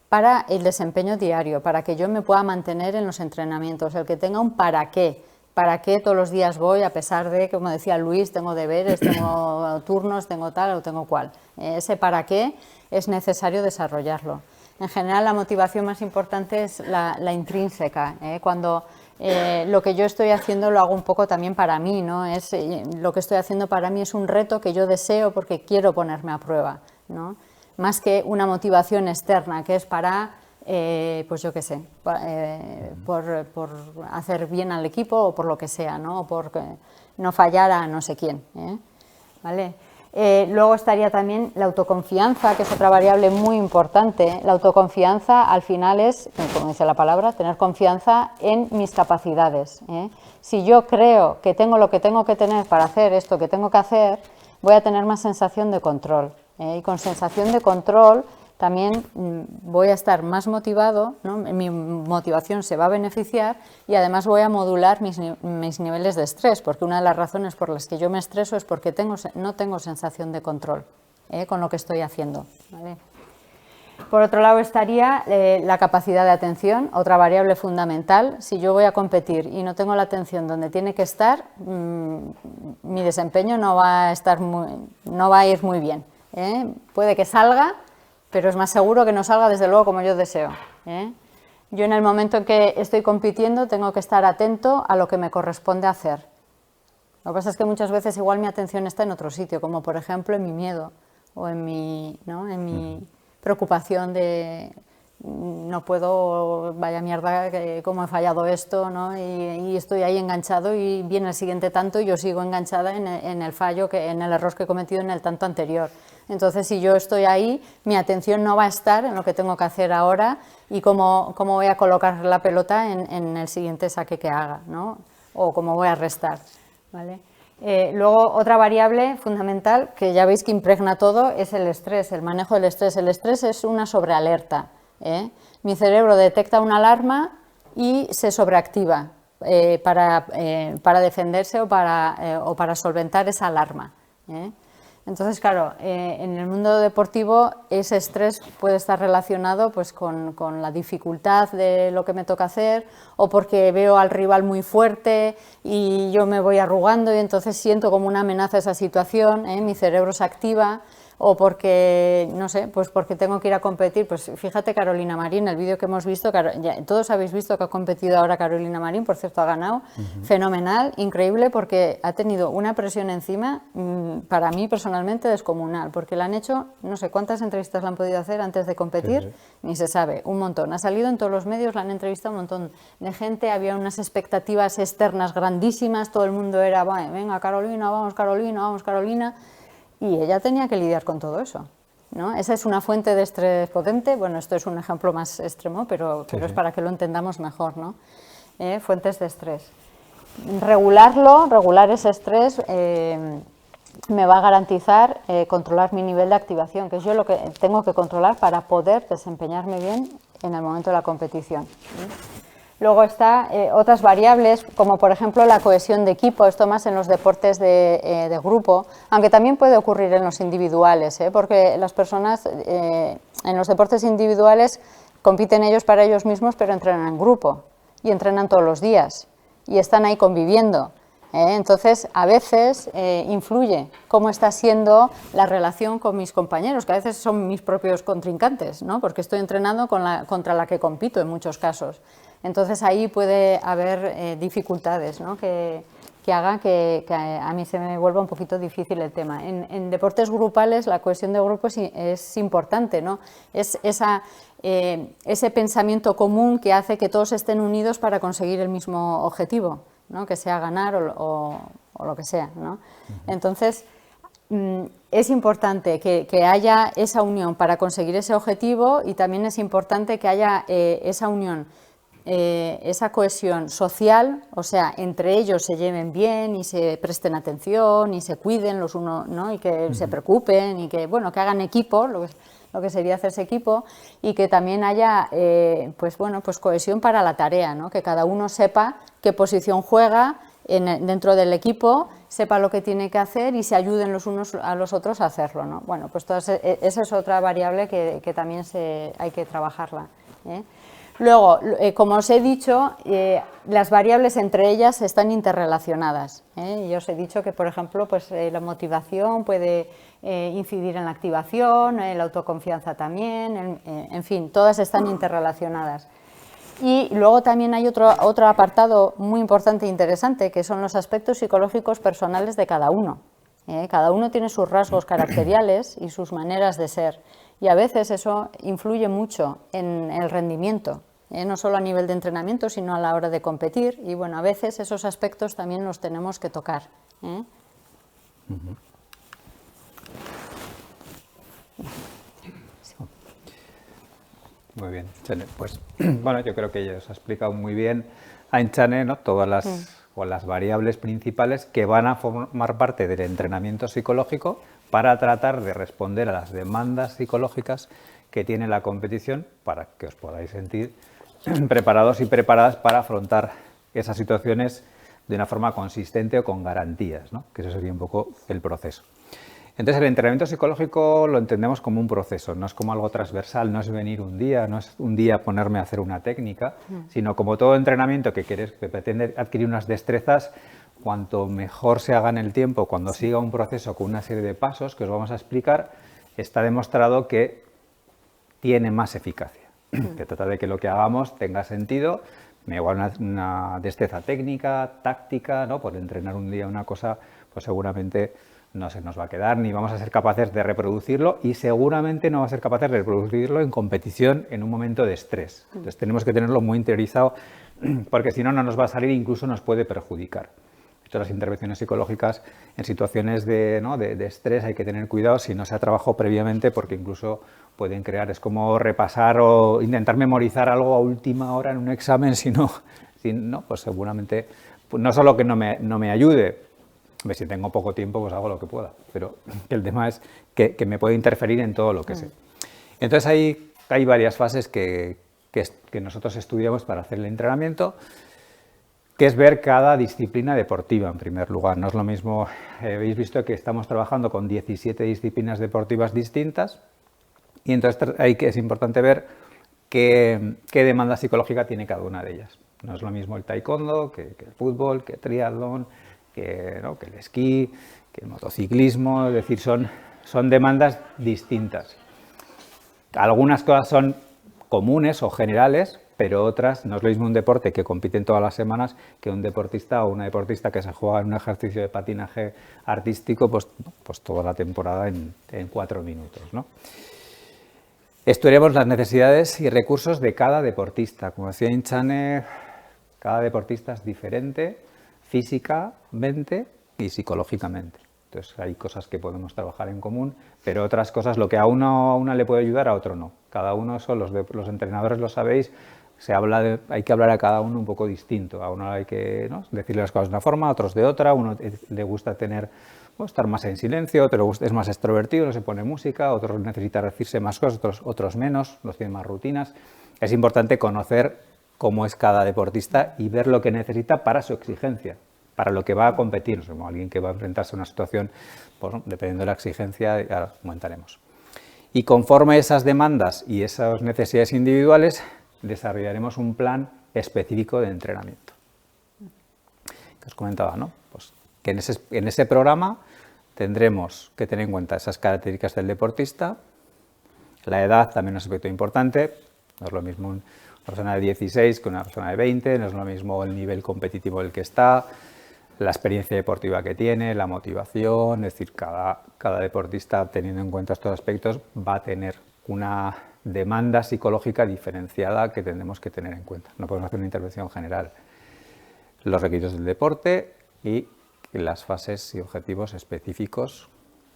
para el desempeño diario, para que yo me pueda mantener en los entrenamientos, el que tenga un para qué todos los días voy, a pesar de, como decía Luis, tengo deberes, tengo turnos, tengo tal o tengo cual. Ese para qué es necesario desarrollarlo. En general, la motivación más importante es la intrínseca, cuando lo que yo estoy haciendo lo hago un poco también para mí, ¿no? Lo que estoy haciendo para mí es un reto que yo deseo porque quiero ponerme a prueba, ¿no? Más que una motivación externa, que es para, pues yo qué sé, por hacer bien al equipo o por lo que sea, ¿no? O por no fallar a no sé quién, ¿vale? Luego estaría también la autoconfianza, que es otra variable muy importante. La autoconfianza al final es, como dice la palabra, tener confianza en mis capacidades. Si yo creo que tengo lo que tengo que tener para hacer esto que tengo que hacer, voy a tener más sensación de control. Y con sensación de control también voy a estar más motivado, ¿no? Mi motivación se va a beneficiar y además voy a modular mis niveles de estrés, porque una de las razones por las que yo me estreso es porque no tengo sensación de control con lo que estoy haciendo, ¿vale? Por otro lado estaría la capacidad de atención, otra variable fundamental. Si yo voy a competir y no tengo la atención donde tiene que estar, mi desempeño no va a ir muy bien. Puede que salga, pero es más seguro que no salga desde luego como yo deseo. Yo en el momento en que estoy compitiendo tengo que estar atento a lo que me corresponde hacer. Lo que pasa es que muchas veces igual mi atención está en otro sitio, como por ejemplo en mi miedo o en mi preocupación de no puedo, vaya mierda, cómo he fallado esto, ¿no? Y estoy ahí enganchado y viene el siguiente tanto y yo sigo enganchada en el fallo, en el error que he cometido en el tanto anterior. Entonces, si yo estoy ahí, mi atención no va a estar en lo que tengo que hacer ahora y cómo voy a colocar la pelota en el siguiente saque que haga, ¿no? O cómo voy a restar, ¿vale? Luego, otra variable fundamental que ya veis que impregna todo es el estrés, el manejo del estrés. El estrés es una sobrealerta. Mi cerebro detecta una alarma y se sobreactiva para defenderse o para solventar esa alarma. Entonces, claro, en el mundo deportivo ese estrés puede estar relacionado pues, con la dificultad de lo que me toca hacer o porque veo al rival muy fuerte y yo me voy arrugando y entonces siento como una amenaza esa situación, mi cerebro se activa, o porque, no sé, pues porque tengo que ir a competir. Pues fíjate Carolina Marín, el vídeo que hemos visto, todos habéis visto que ha competido ahora Carolina Marín, por cierto ha ganado, fenomenal, increíble, porque ha tenido una presión encima, para mí personalmente descomunal, porque le han hecho, no sé cuántas entrevistas le han podido hacer antes de competir, ni se sabe, un montón, ha salido en todos los medios, la han entrevistado un montón de gente, había unas expectativas externas grandísimas, todo el mundo era, venga Carolina, vamos Carolina, vamos Carolina, y ella tenía que lidiar con todo eso, ¿no? Esa es una fuente de estrés potente. Bueno, esto es un ejemplo más extremo, pero es para que lo entendamos mejor, ¿no? Fuentes de estrés. Regular ese estrés me va a garantizar controlar mi nivel de activación, que es yo lo que tengo que controlar para poder desempeñarme bien en el momento de la competición. Luego está otras variables, como por ejemplo la cohesión de equipo, esto más en los deportes de grupo, aunque también puede ocurrir en los individuales, porque las personas en los deportes individuales compiten ellos para ellos mismos, pero entrenan en grupo y entrenan todos los días y están ahí conviviendo. Entonces, a veces influye cómo está siendo la relación con mis compañeros, que a veces son mis propios contrincantes, ¿no? Porque estoy entrenando contra la que compito en muchos casos. Entonces, ahí puede haber dificultades, ¿no? que hagan que a mí se me vuelva un poquito difícil el tema. En deportes grupales la cohesión de grupo es importante, ¿no? Es ese pensamiento común que hace que todos estén unidos para conseguir el mismo objetivo, ¿no? Que sea ganar o lo que sea, ¿no? Entonces, es importante que haya esa unión para conseguir ese objetivo y también es importante que haya esa unión, esa cohesión social, o sea, entre ellos se lleven bien y se presten atención y se cuiden los unos, ¿no? Y que se preocupen y que, bueno, que hagan equipo, lo que sería hacerse equipo, y que también haya pues cohesión para la tarea, ¿no? Que cada uno sepa qué posición juega dentro del equipo, sepa lo que tiene que hacer y se ayuden los unos a los otros a hacerlo, ¿no? Bueno, pues esa es otra variable que también hay que trabajarla, ¿eh? Luego, como os he dicho, las variables entre ellas están interrelacionadas, ¿eh? Yo os he dicho que, por ejemplo, pues, la motivación puede incidir en la activación, la autoconfianza también, en fin, todas están interrelacionadas. Y luego también hay otro apartado muy importante e interesante, que son los aspectos psicológicos personales de cada uno. Cada uno tiene sus rasgos caracteriales y sus maneras de ser, y a veces eso influye mucho en el rendimiento, no solo a nivel de entrenamiento, sino a la hora de competir, y bueno, a veces esos aspectos también los tenemos que tocar. Muy bien, Chane. Pues bueno, yo creo que ella os ha explicado muy bien, Ainchane, ¿no? Todas las variables principales que van a formar parte del entrenamiento psicológico para tratar de responder a las demandas psicológicas que tiene la competición, para que os podáis sentir preparados y preparadas para afrontar esas situaciones de una forma consistente o con garantías, ¿no? Que eso sería un poco el proceso. Entonces, el entrenamiento psicológico lo entendemos como un proceso, no es como algo transversal, no es venir un día, no es un día ponerme a hacer una técnica, sino como todo entrenamiento que pretende adquirir unas destrezas, cuanto mejor se haga en el tiempo, cuando siga un proceso con una serie de pasos que os vamos a explicar, está demostrado que tiene más eficacia. Se trata de que lo que hagamos tenga sentido, me igual una destreza técnica, táctica, ¿no? Por entrenar un día una cosa, pues seguramente no se nos va a quedar, ni vamos a ser capaces de reproducirlo, y seguramente no vamos a ser capaces de reproducirlo en competición en un momento de estrés. Entonces tenemos que tenerlo muy interiorizado, porque si no, no nos va a salir e incluso nos puede perjudicar. Todas las intervenciones psicológicas en situaciones de estrés hay que tener cuidado si no se ha trabajado previamente, porque incluso pueden crear, es como repasar o intentar memorizar algo a última hora en un examen, si no pues seguramente, pues no solo que no me ayude, si tengo poco tiempo pues hago lo que pueda, pero el tema es que me puede interferir en todo lo que sé. Entonces hay varias fases que nosotros estudiamos para hacer el entrenamiento, que es ver cada disciplina deportiva en primer lugar. No es lo mismo, habéis visto que estamos trabajando con 17 disciplinas deportivas distintas, y entonces ahí que es importante ver qué demanda psicológica tiene cada una de ellas. No es lo mismo el taekwondo que el fútbol, que el triatlón, que el esquí, que el motociclismo, es decir, son demandas distintas. Algunas cosas son comunes o generales, pero otras, no es lo mismo un deporte que compiten todas las semanas que un deportista o una deportista que se juega en un ejercicio de patinaje artístico pues toda la temporada en 4 minutos, ¿no? Estudiaremos las necesidades y recursos de cada deportista. Como decía Ainchane, cada deportista es diferente físicamente y psicológicamente. Entonces hay cosas que podemos trabajar en común, pero otras cosas, lo que a una le puede ayudar, a otro no. Cada uno, los entrenadores lo sabéis, hay que hablar a cada uno un poco distinto. A uno hay que decirle las cosas de una forma, a otros de otra. A uno le gusta estar más en silencio, otro es más extrovertido, no se pone música, otro necesita decirse más cosas, otros menos, los tienen más rutinas. Es importante conocer cómo es cada deportista y ver lo que necesita para su exigencia, para lo que va a competir. Como alguien que va a enfrentarse a una situación, pues, dependiendo de la exigencia, ya comentaremos. Y conforme a esas demandas y esas necesidades individuales, desarrollaremos un plan específico de entrenamiento. Que os comentaba, ¿no? Pues que en ese programa tendremos que tener en cuenta esas características del deportista. La edad también es un aspecto importante. No es lo mismo una persona de 16 que una persona de 20, no es lo mismo el nivel competitivo en el que está, la experiencia deportiva que tiene, la motivación. Es decir, cada deportista, teniendo en cuenta estos aspectos, va a tener una demanda psicológica diferenciada que tendremos que tener en cuenta. No podemos hacer una intervención general. Los requisitos del deporte y las fases y objetivos específicos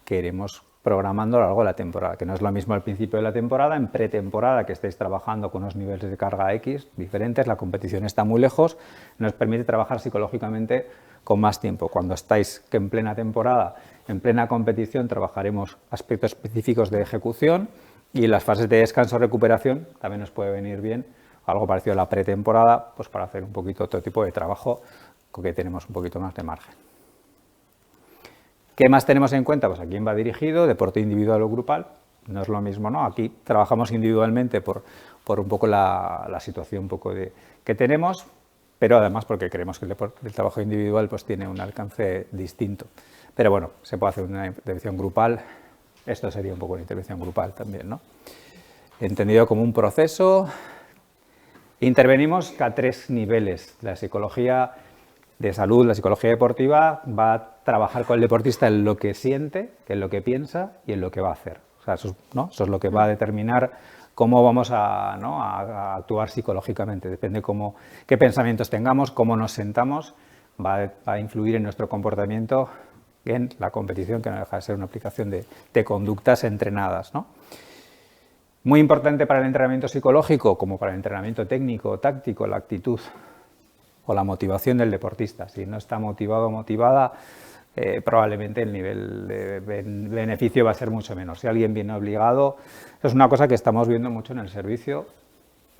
que iremos programando a lo largo de la temporada, que no es lo mismo al principio de la temporada, en pretemporada, que estáis trabajando con unos niveles de carga X diferentes, la competición está muy lejos, nos permite trabajar psicológicamente con más tiempo. Cuando estáis que en plena temporada, en plena competición, trabajaremos aspectos específicos de ejecución, Y en las fases de descanso-recuperación también nos puede venir bien algo parecido a la pretemporada, pues para hacer un poquito otro tipo de trabajo con que tenemos un poquito más de margen. ¿Qué más tenemos en cuenta? Pues a quién va dirigido, deporte individual o grupal. No es lo mismo, ¿no? Aquí trabajamos individualmente por un poco la situación un poco que tenemos, pero además porque creemos que el trabajo individual pues tiene un alcance distinto. Pero bueno, se puede hacer una intervención grupal. Esto sería un poco una intervención grupal también, ¿no? Entendido como un proceso. Intervenimos a 3 niveles. La psicología de salud, la psicología deportiva, va a trabajar con el deportista en lo que siente, en lo que piensa y en lo que va a hacer. O sea, eso es lo que va a determinar cómo vamos a actuar psicológicamente. Depende qué pensamientos tengamos, cómo nos sentamos, va a influir en nuestro comportamiento en la competición, que no deja de ser una aplicación de conductas entrenadas, ¿no? Muy importante para el entrenamiento psicológico, como para el entrenamiento técnico o táctico, la actitud o la motivación del deportista. Si no está motivado o motivada, probablemente el nivel de beneficio va a ser mucho menor. Si alguien viene obligado, eso es una cosa que estamos viendo mucho en el servicio,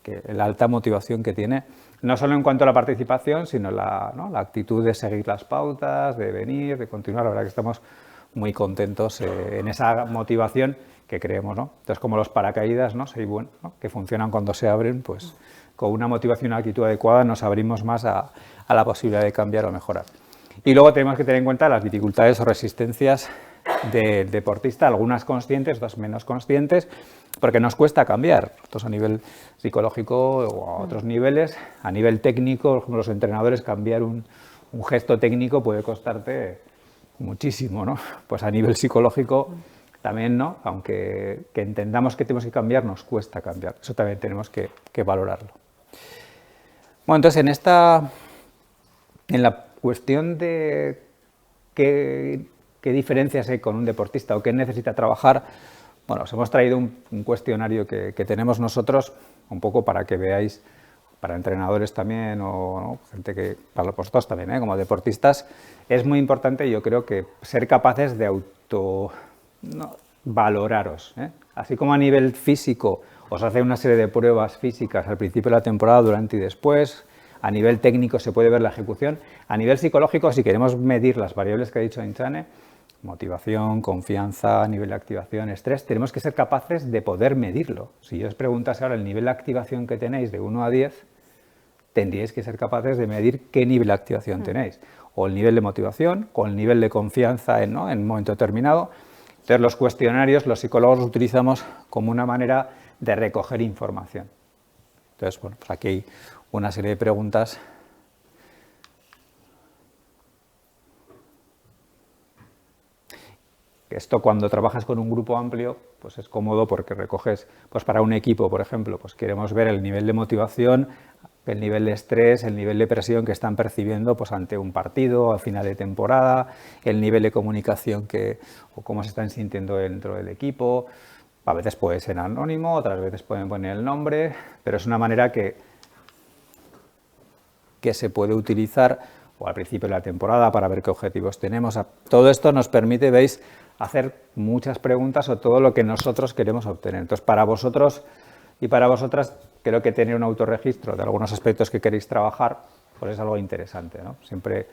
que la alta motivación que tiene, no solo en cuanto a la participación, sino la actitud de seguir las pautas, de venir, de continuar. La verdad que estamos muy contentos en esa motivación que creemos, ¿no? Entonces, como los paracaídas, ¿no? Que funcionan cuando se abren, pues con una motivación y una actitud adecuada nos abrimos más a la posibilidad de cambiar o mejorar. Y luego tenemos que tener en cuenta las dificultades o resistencias del deportista, algunas conscientes, otras menos conscientes, porque nos cuesta cambiar. Esto es a nivel psicológico o a otros niveles. A nivel técnico, como los entrenadores, cambiar un gesto técnico puede costarte muchísimo, ¿no? Pues a nivel psicológico también, ¿no? Aunque que entendamos que tenemos que cambiar, nos cuesta cambiar. Eso también tenemos que valorarlo. Bueno, entonces en la cuestión de qué diferencias hay con un deportista o qué necesita trabajar, bueno, os hemos traído un cuestionario que tenemos nosotros, un poco para que veáis, para entrenadores también, o ¿no? Gente que, para vosotros también, como deportistas, es muy importante, yo creo, que ser capaces de valoraros. Así como a nivel físico os hace una serie de pruebas físicas al principio de la temporada, durante y después, a nivel técnico se puede ver la ejecución, a nivel psicológico, si queremos medir las variables que ha dicho Ainchane, motivación, confianza, nivel de activación, estrés, tenemos que ser capaces de poder medirlo. Si yo os preguntase ahora el nivel de activación que tenéis de 1 a 10, tendríais que ser capaces de medir qué nivel de activación tenéis, o el nivel de motivación, o el nivel de confianza en un momento determinado. Entonces los cuestionarios, los psicólogos los utilizamos como una manera de recoger información. Entonces, bueno, pues aquí hay una serie de preguntas. Esto, cuando trabajas con un grupo amplio, pues es cómodo porque recoges, pues para un equipo, por ejemplo, pues queremos ver el nivel de motivación, el nivel de estrés, el nivel de presión que están percibiendo pues ante un partido, a final de temporada, el nivel de comunicación o cómo se están sintiendo dentro del equipo. A veces puede ser anónimo, otras veces pueden poner el nombre, pero es una manera que se puede utilizar o al principio de la temporada para ver qué objetivos tenemos. Todo esto nos permite, veis, hacer muchas preguntas o todo lo que nosotros queremos obtener. Entonces, para vosotros y para vosotras, creo que tener un autorregistro de algunos aspectos que queréis trabajar, pues es algo interesante, ¿no? Siempre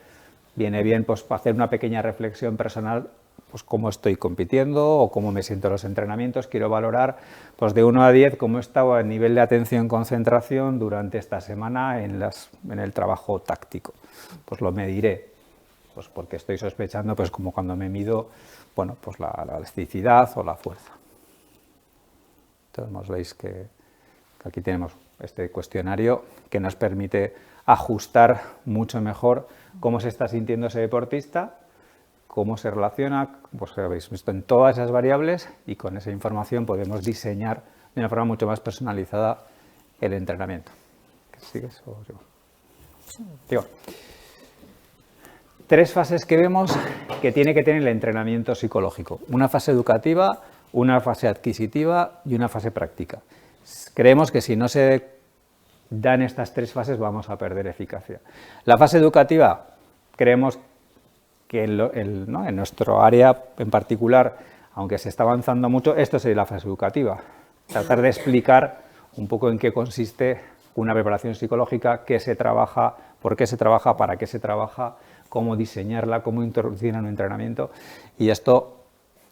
viene bien pues hacer una pequeña reflexión personal, pues cómo estoy compitiendo o cómo me siento en los entrenamientos. Quiero valorar pues de 1 a 10 cómo he estado a nivel de atención, concentración durante esta semana en el trabajo táctico. Pues lo mediré, pues porque estoy sospechando, pues como cuando me mido, bueno, pues la elasticidad o la fuerza. Entonces veis que aquí tenemos este cuestionario que nos permite ajustar mucho mejor cómo se está sintiendo ese deportista, cómo se relaciona, pues habéis visto en todas esas variables, y con esa información podemos diseñar de una forma mucho más personalizada el entrenamiento. ¿Sigues o sigo? Digo, 3 fases que vemos que tiene que tener el entrenamiento psicológico: una fase educativa, una fase adquisitiva y una fase práctica. Creemos que si no se dan estas 3 fases vamos a perder eficacia. La fase educativa, creemos que en nuestro área en particular, aunque se está avanzando mucho, esto sería la fase educativa. tratar de explicar un poco en qué consiste una preparación psicológica, qué se trabaja, por qué se trabaja, para qué se trabaja, cómo diseñarla, cómo introducirla en un entrenamiento. Y esto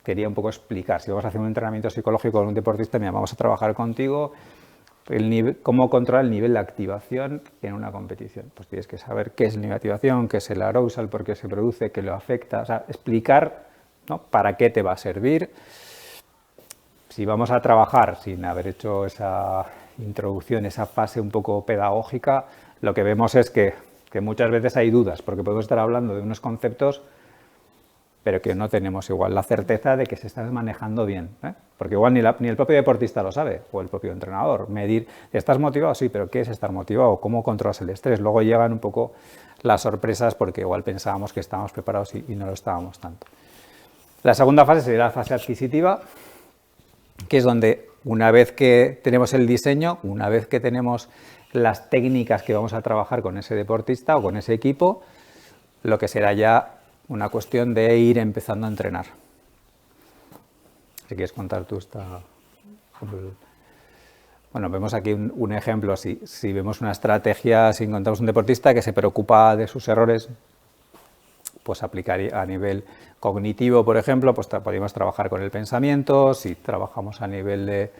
quería un poco explicar. Si vamos a hacer un entrenamiento psicológico con un deportista, mira, vamos a trabajar contigo cómo controlar el nivel de activación en una competición. Pues tienes que saber qué es el nivel de activación, qué es el arousal, por qué se produce, qué lo afecta. O sea, explicar, ¿no?, para qué te va a servir. Si vamos a trabajar sin haber hecho esa introducción, esa fase un poco pedagógica, lo que vemos es que muchas veces hay dudas, porque podemos estar hablando de unos conceptos, pero que no tenemos igual la certeza de que se están manejando bien, ¿eh? Porque igual ni el propio deportista lo sabe, o el propio entrenador. Medir, ¿estás motivado? Sí, pero ¿qué es estar motivado? ¿Cómo controlas el estrés? Luego llegan un poco las sorpresas, porque igual pensábamos que estábamos preparados y no lo estábamos tanto. La segunda fase sería la fase adquisitiva, que es donde una vez que tenemos el diseño, una vez que tenemos las técnicas que vamos a trabajar con ese deportista o con ese equipo, lo que será ya una cuestión de ir empezando a entrenar. Si quieres contar tú esta... Bueno, vemos aquí un ejemplo. Si vemos una estrategia, si encontramos un deportista que se preocupa de sus errores, pues aplicar a nivel cognitivo, por ejemplo, pues podemos trabajar con el pensamiento. Si trabajamos a nivel de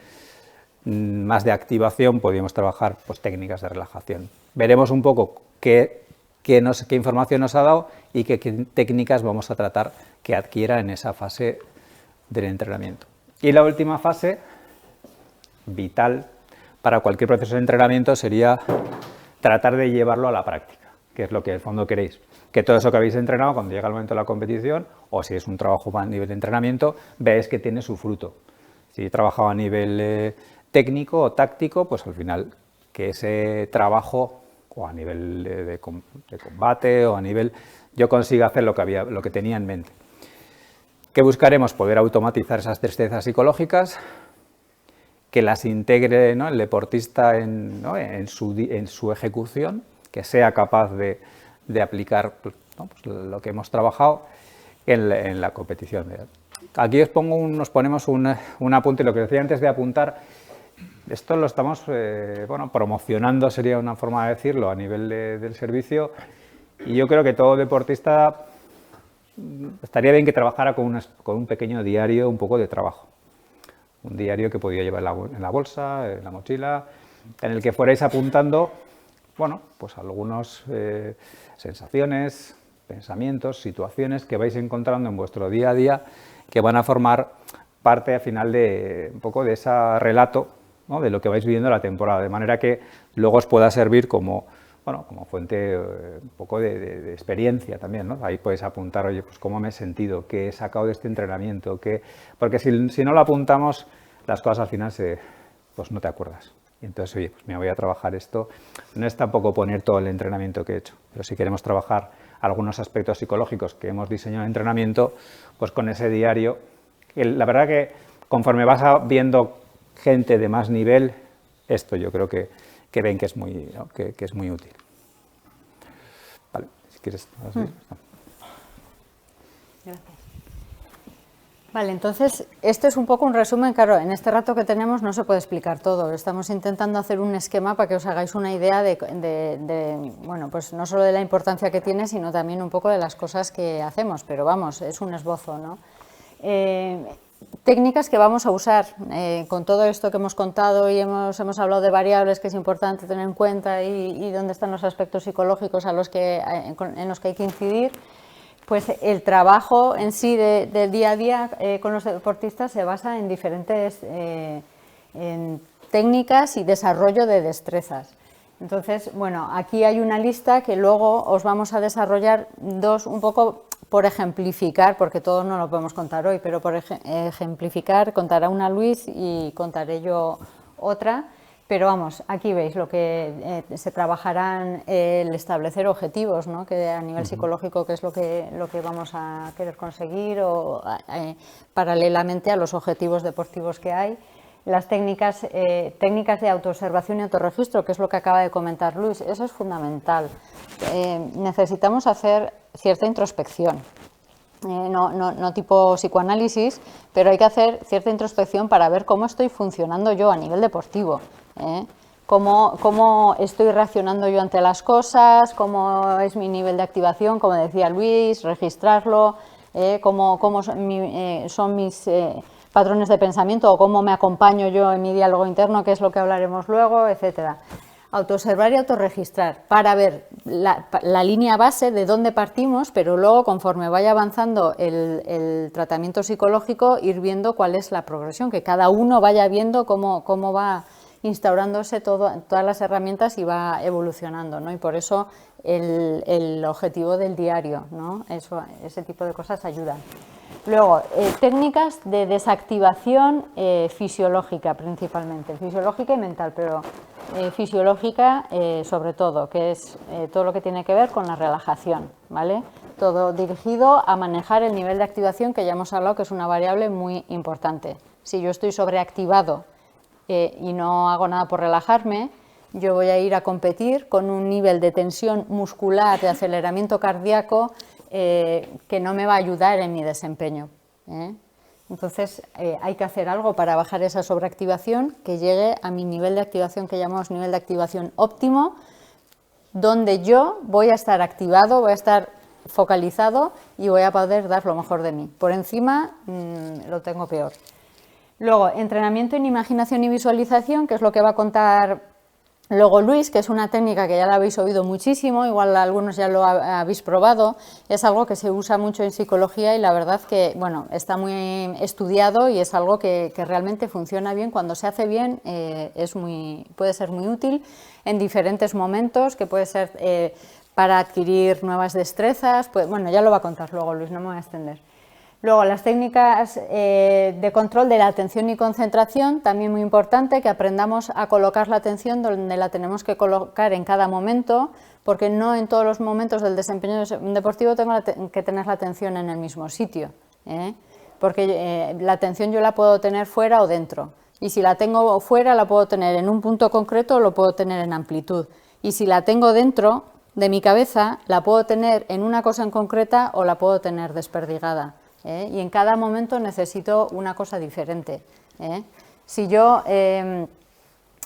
más de activación, podríamos trabajar pues técnicas de relajación. Veremos un poco qué información nos ha dado y qué técnicas vamos a tratar que adquiera en esa fase del entrenamiento. Y la última fase, vital para cualquier proceso de entrenamiento, sería tratar de llevarlo a la práctica, que es lo que en el fondo queréis. Que todo eso que habéis entrenado, cuando llega el momento de la competición, o si es un trabajo a nivel de entrenamiento, veáis que tiene su fruto. Si he trabajado a nivel técnico o táctico, pues al final que ese trabajo, o a nivel de combate, o a nivel, yo consiga hacer lo que tenía en mente. ¿Qué buscaremos? Poder automatizar esas destrezas psicológicas, que las integre, ¿no?, el deportista en su ejecución, que sea capaz de aplicar, ¿no?, pues lo que hemos trabajado en la competición. Aquí nos ponemos un apunte, lo que decía antes de apuntar. Esto lo estamos promocionando, sería una forma de decirlo, a nivel del servicio, y yo creo que todo deportista estaría bien que trabajara con un pequeño diario, un poco de trabajo. Un diario que podía llevar en la bolsa, en la mochila, en el que fuerais apuntando, bueno, pues algunas sensaciones, pensamientos, situaciones que vais encontrando en vuestro día a día, que van a formar parte al final de un poco de ese relato, ¿no?, de lo que vais viviendo la temporada, de manera que luego os pueda servir como fuente un poco de experiencia también, ¿no? Ahí podéis apuntar, oye, pues cómo me he sentido, qué he sacado de este entrenamiento, porque si no lo apuntamos, las cosas al final pues no te acuerdas. Y entonces, oye, pues me voy a trabajar esto. No es tampoco poner todo el entrenamiento que he hecho, pero si queremos trabajar algunos aspectos psicológicos que hemos diseñado en entrenamiento, pues con ese diario, la verdad que conforme vas viendo gente de más nivel, esto yo creo que ven que es muy, ¿no?, que es muy útil. Vale, si quieres. Gracias. Vale, entonces, esto es un poco un resumen. Claro, en este rato que tenemos no se puede explicar todo. Estamos intentando hacer un esquema para que os hagáis una idea bueno, pues no solo de la importancia que tiene, sino también un poco de las cosas que hacemos. Pero vamos, es un esbozo, ¿no? Técnicas que vamos a usar con todo esto que hemos contado y hemos hablado de variables que es importante tener en cuenta y dónde están los aspectos psicológicos en los que hay que incidir. Pues el trabajo en sí del día a día con los deportistas se basa en diferentes en técnicas y desarrollo de destrezas. Entonces, bueno, aquí hay una lista que luego os vamos a desarrollar un poco por ejemplificar, porque todo no lo podemos contar hoy, pero por ejemplificar contará una Luis y contaré yo otra. Pero vamos, aquí veis lo que se trabajarán, el establecer objetivos, ¿no?, que a nivel psicológico, que es lo que vamos a querer conseguir, o paralelamente a los objetivos deportivos que hay. Las técnicas de autoobservación y autorregistro, que es lo que acaba de comentar Luis, eso es fundamental. Necesitamos hacer cierta introspección. no tipo psicoanálisis, pero hay que hacer cierta introspección para ver cómo estoy funcionando yo a nivel deportivo, cómo estoy reaccionando yo ante las cosas, cómo es mi nivel de activación, como decía Luis, registrarlo, cómo son mis patrones de pensamiento o cómo me acompaño yo en mi diálogo interno, que es lo que hablaremos luego, etcétera. Autoobservar y autorregistrar para ver la línea base de dónde partimos, pero luego conforme vaya avanzando el tratamiento psicológico ir viendo cuál es la progresión, que cada uno vaya viendo cómo va instaurándose todas las herramientas y va evolucionando, ¿no? Y por eso el objetivo del diario, ¿no? Ese tipo de cosas ayudan. Luego, técnicas de desactivación fisiológica principalmente, fisiológica y mental, pero fisiológica sobre todo, que es todo lo que tiene que ver con la relajación, ¿vale? Todo dirigido a manejar el nivel de activación, que ya hemos hablado que es una variable muy importante. Si yo estoy sobreactivado y no hago nada por relajarme, yo voy a ir a competir con un nivel de tensión muscular, de aceleramiento cardíaco, que no me va a ayudar en mi desempeño. Entonces hay que hacer algo para bajar esa sobreactivación, que llegue a mi nivel de activación que llamamos nivel de activación óptimo, donde yo voy a estar activado, voy a estar focalizado y voy a poder dar lo mejor de mí. Por encima lo tengo peor. Luego, entrenamiento en imaginación y visualización, que es lo que va a contar luego Luis, que es una técnica que ya la habéis oído muchísimo, igual algunos ya lo habéis probado, es algo que se usa mucho en psicología y la verdad que, bueno, está muy estudiado y es algo que realmente funciona bien. Cuando se hace bien puede ser muy útil en diferentes momentos, que puede ser para adquirir nuevas destrezas, bueno, ya lo va a contar luego Luis, no me voy a extender. Luego, las técnicas de control de la atención y concentración, también muy importante, que aprendamos a colocar la atención donde la tenemos que colocar en cada momento, porque no en todos los momentos del desempeño deportivo tengo que tener la atención en el mismo sitio, porque la atención yo la puedo tener fuera o dentro, y si la tengo fuera la puedo tener en un punto concreto o lo puedo tener en amplitud, y si la tengo dentro de mi cabeza la puedo tener en una cosa en concreta o la puedo tener desperdigada. Y en cada momento necesito una cosa diferente. Si yo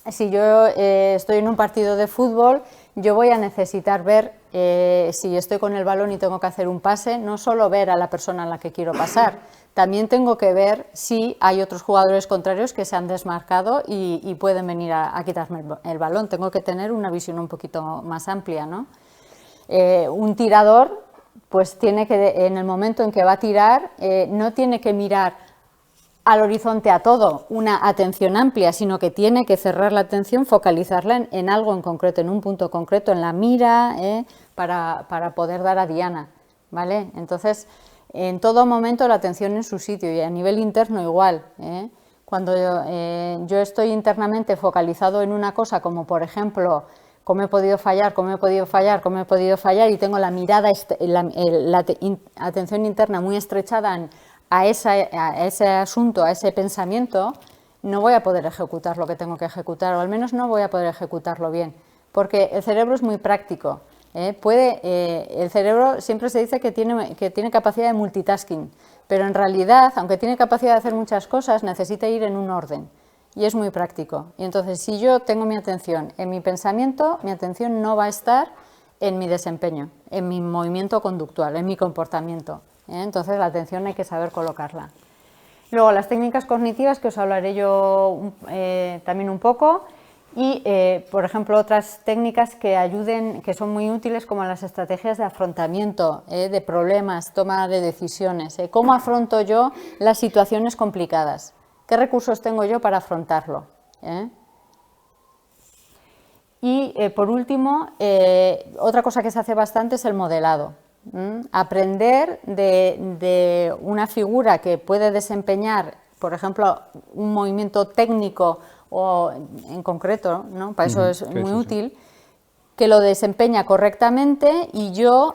estoy en un partido de fútbol, yo voy a necesitar ver si estoy con el balón y tengo que hacer un pase, no solo ver a la persona a la que quiero pasar, también tengo que ver si hay otros jugadores contrarios que se han desmarcado y pueden venir a quitarme el balón. Tengo que tener una visión un poquito más amplia, ¿no? Un tirador, pues tiene que, en el momento en que va a tirar, no tiene que mirar al horizonte a todo, una atención amplia, sino que tiene que cerrar la atención, focalizarla en algo en concreto, en un punto concreto, en la mira, para poder dar a diana, ¿vale? Entonces, en todo momento la atención en su sitio y a nivel interno igual, Cuando yo estoy internamente focalizado en una cosa, como por ejemplo, cómo he podido fallar, y tengo la mirada, la atención interna muy estrechada a ese asunto, a ese pensamiento, no voy a poder ejecutar lo que tengo que ejecutar, o al menos no voy a poder ejecutarlo bien, porque el cerebro es muy práctico. El cerebro siempre se dice que tiene capacidad de multitasking, pero en realidad, aunque tiene capacidad de hacer muchas cosas, necesita ir en un orden. Y es muy práctico. Y entonces, si yo tengo mi atención en mi pensamiento, mi atención no va a estar en mi desempeño, en mi movimiento conductual, en mi comportamiento. Entonces, la atención hay que saber colocarla. Luego, las técnicas cognitivas, que os hablaré yo también un poco. Y, por ejemplo, otras técnicas que ayuden, que son muy útiles, como las estrategias de afrontamiento de problemas, toma de decisiones. ¿Cómo afronto yo las situaciones complicadas? ¿Qué recursos tengo yo para afrontarlo? Y por último, otra cosa que se hace bastante es el modelado. Aprender de una figura que puede desempeñar, por ejemplo, un movimiento técnico o en concreto, ¿no? Para eso es muy útil, que lo desempeña correctamente y yo,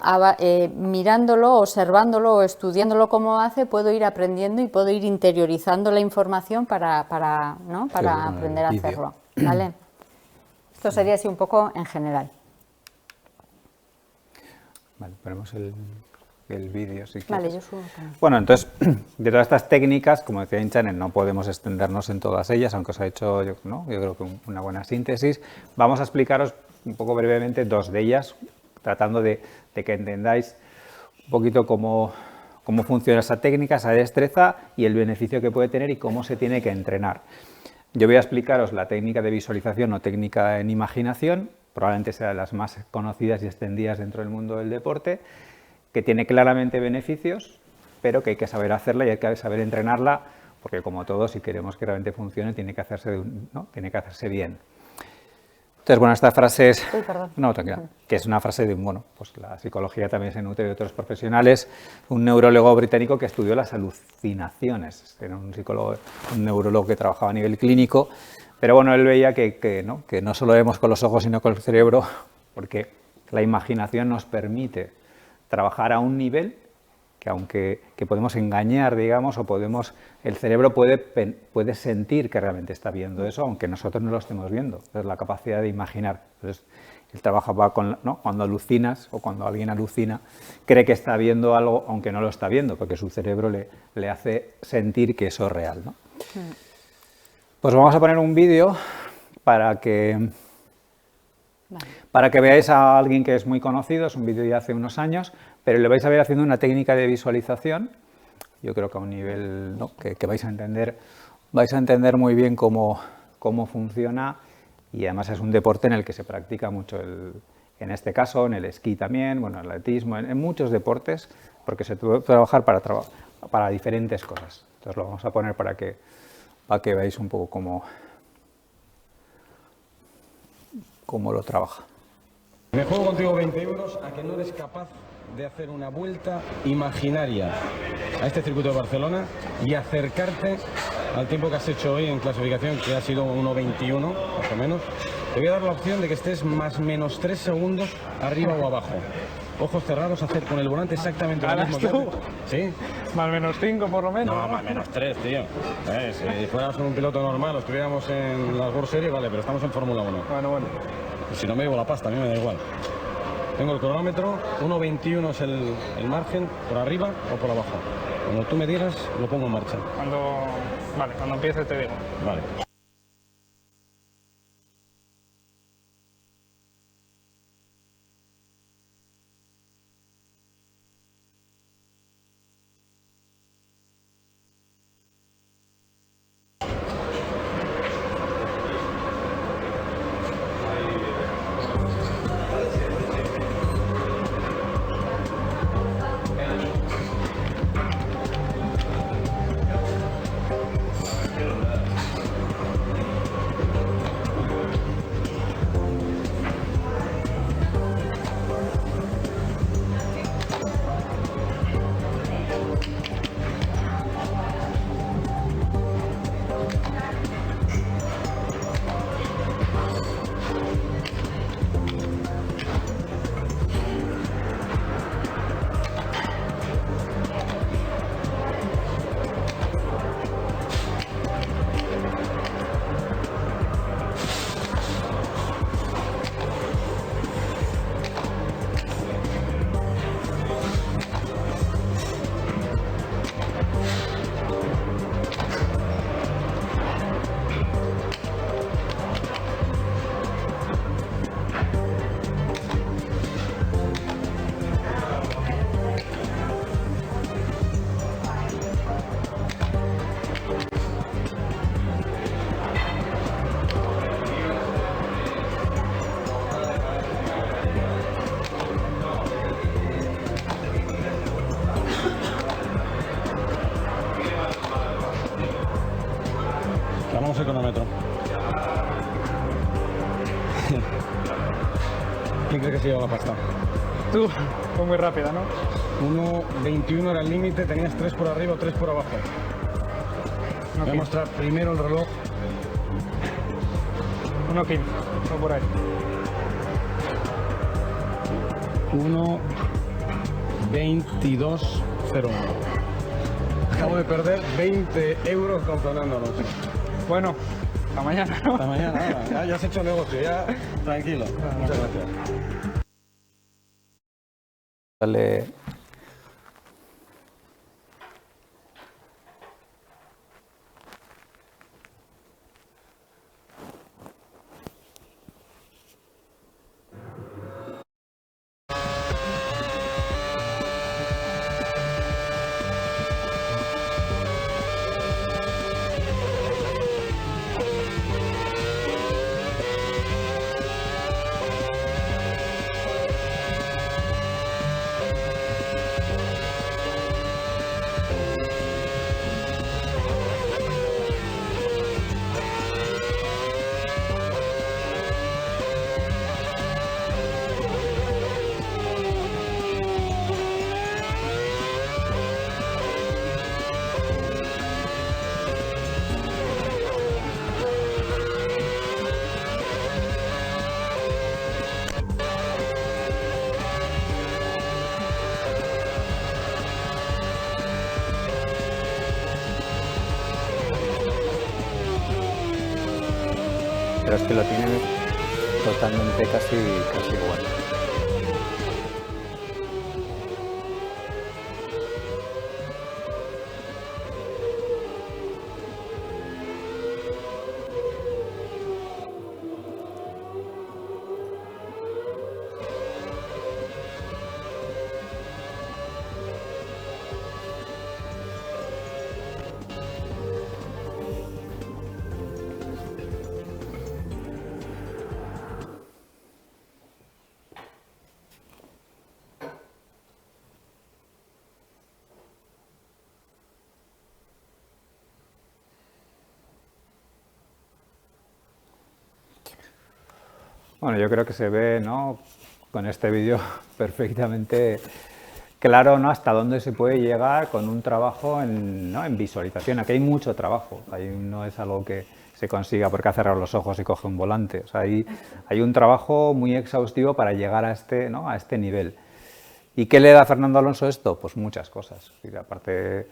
mirándolo, observándolo o estudiándolo cómo hace, puedo ir aprendiendo y puedo ir interiorizando la información para aprender a hacerlo, ¿vale? Esto sería así un poco en general. Vale, ponemos el... el vídeo, si Vale, quieres. yo subo. Bueno, entonces, de todas estas técnicas, como decía InChannel, no podemos extendernos en todas ellas, aunque os ha hecho, yo creo que una buena síntesis. Vamos a explicaros un poco brevemente dos de ellas, tratando de que entendáis un poquito cómo funciona esa técnica, esa destreza y el beneficio que puede tener y cómo se tiene que entrenar. Yo voy a explicaros la técnica de visualización o técnica en imaginación, probablemente sea de las más conocidas y extendidas dentro del mundo del deporte, que tiene claramente beneficios, pero que hay que saber hacerla y hay que saber entrenarla, porque como todo, si queremos que realmente funcione, tiene que hacerse, tiene que hacerse bien. Entonces, bueno, esta frase es... Uy, perdón. No, tranquila. Que es una frase de, bueno, pues la psicología también se nutre de otros profesionales. Un neurólogo británico que estudió las alucinaciones. Era un psicólogo, un neurólogo que trabajaba a nivel clínico, pero bueno, él veía que no solo vemos con los ojos, sino con el cerebro, porque la imaginación nos permite trabajar a un nivel que aunque podemos engañar, digamos, o el cerebro puede sentir que realmente está viendo eso, aunque nosotros no lo estemos viendo. Es la capacidad de imaginar. Entonces, el trabajo va con, cuando alucinas o cuando alguien alucina, cree que está viendo algo, aunque no lo está viendo, porque su cerebro le hace sentir que eso es real, ¿no? Pues vamos a poner un vídeo para que veáis a alguien que es muy conocido. Es un vídeo de hace unos años, pero le vais a ver haciendo una técnica de visualización. Yo creo que a un nivel que vais a entender muy bien cómo funciona, y además es un deporte en el que se practica mucho, en este caso, en el esquí también, bueno, el atletismo, en muchos deportes, porque se puede trabajar para diferentes cosas. Entonces lo vamos a poner para que veáis un poco cómo lo trabaja. Me juego contigo 20 euros a que no eres capaz de hacer una vuelta imaginaria a este circuito de Barcelona y acercarte al tiempo que has hecho hoy en clasificación, que ha sido 1.21 más o menos. Te voy a dar la opción de que estés más menos 3 segundos arriba o abajo. Ojos cerrados, hacer con el volante exactamente lo mismo que haces. ¿Sí? Más menos 5 por lo menos. No, más menos 3, tío. Si fuéramos un piloto normal o estuviéramos en las World Series, vale, pero estamos en Fórmula 1. Bueno. Si no me llevo la pasta, a mí me da igual. Tengo el cronómetro, 1.21 es el margen, por arriba o por abajo. Cuando tú me digas, lo pongo en marcha. Cuando empiece te digo. Vale. Vamos el cronómetro. ¿Quién cree que se lleva la pasta? Tú, fue muy rápida, ¿no? 1.21 era el límite, tenías 3 por arriba o 3 por abajo. Voy a mostrar primero el reloj. 1.15, o por ahí. 1.22.01. Acabo de perder 20 euros con Fernando Alonso. Bueno, hasta mañana, ¿no? Hasta mañana, ya has hecho negocio, ya tranquilo. Muchas gracias. pero es que lo tiene totalmente casi igual. Bueno, yo creo que se ve, ¿no?, con este vídeo perfectamente claro, ¿no?, hasta dónde se puede llegar con un trabajo en visualización. Aquí hay mucho trabajo, ahí no es algo que se consiga porque ha cerrado los ojos y coge un volante. O sea, hay un trabajo muy exhaustivo para llegar a este nivel. ¿Y qué le da a Fernando Alonso esto? Pues muchas cosas. Aparte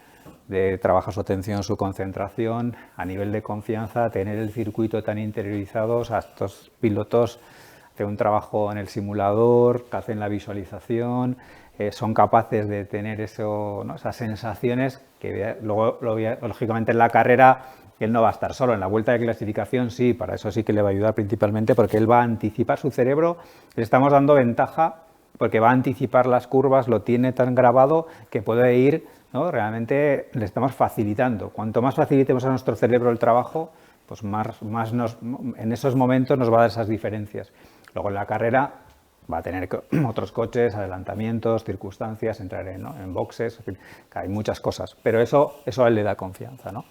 de trabajar su atención, su concentración, a nivel de confianza, tener el circuito tan interiorizado, o sea, estos pilotos hacen un trabajo en el simulador, que hacen la visualización, son capaces de tener eso, ¿no?, esas sensaciones que luego, lógicamente, en la carrera él no va a estar solo. En la vuelta de clasificación sí, para eso sí que le va a ayudar principalmente, porque él va a anticipar su cerebro, le estamos dando ventaja porque va a anticipar las curvas, lo tiene tan grabado que puede ir, ¿no?, realmente le estamos facilitando. Cuanto más facilitemos a nuestro cerebro el trabajo, pues más en esos momentos nos va a dar esas diferencias. Luego en la carrera va a tener otros coches, adelantamientos, circunstancias, entrar en boxes, en fin, que hay muchas cosas, pero eso a él le da confianza, ¿no?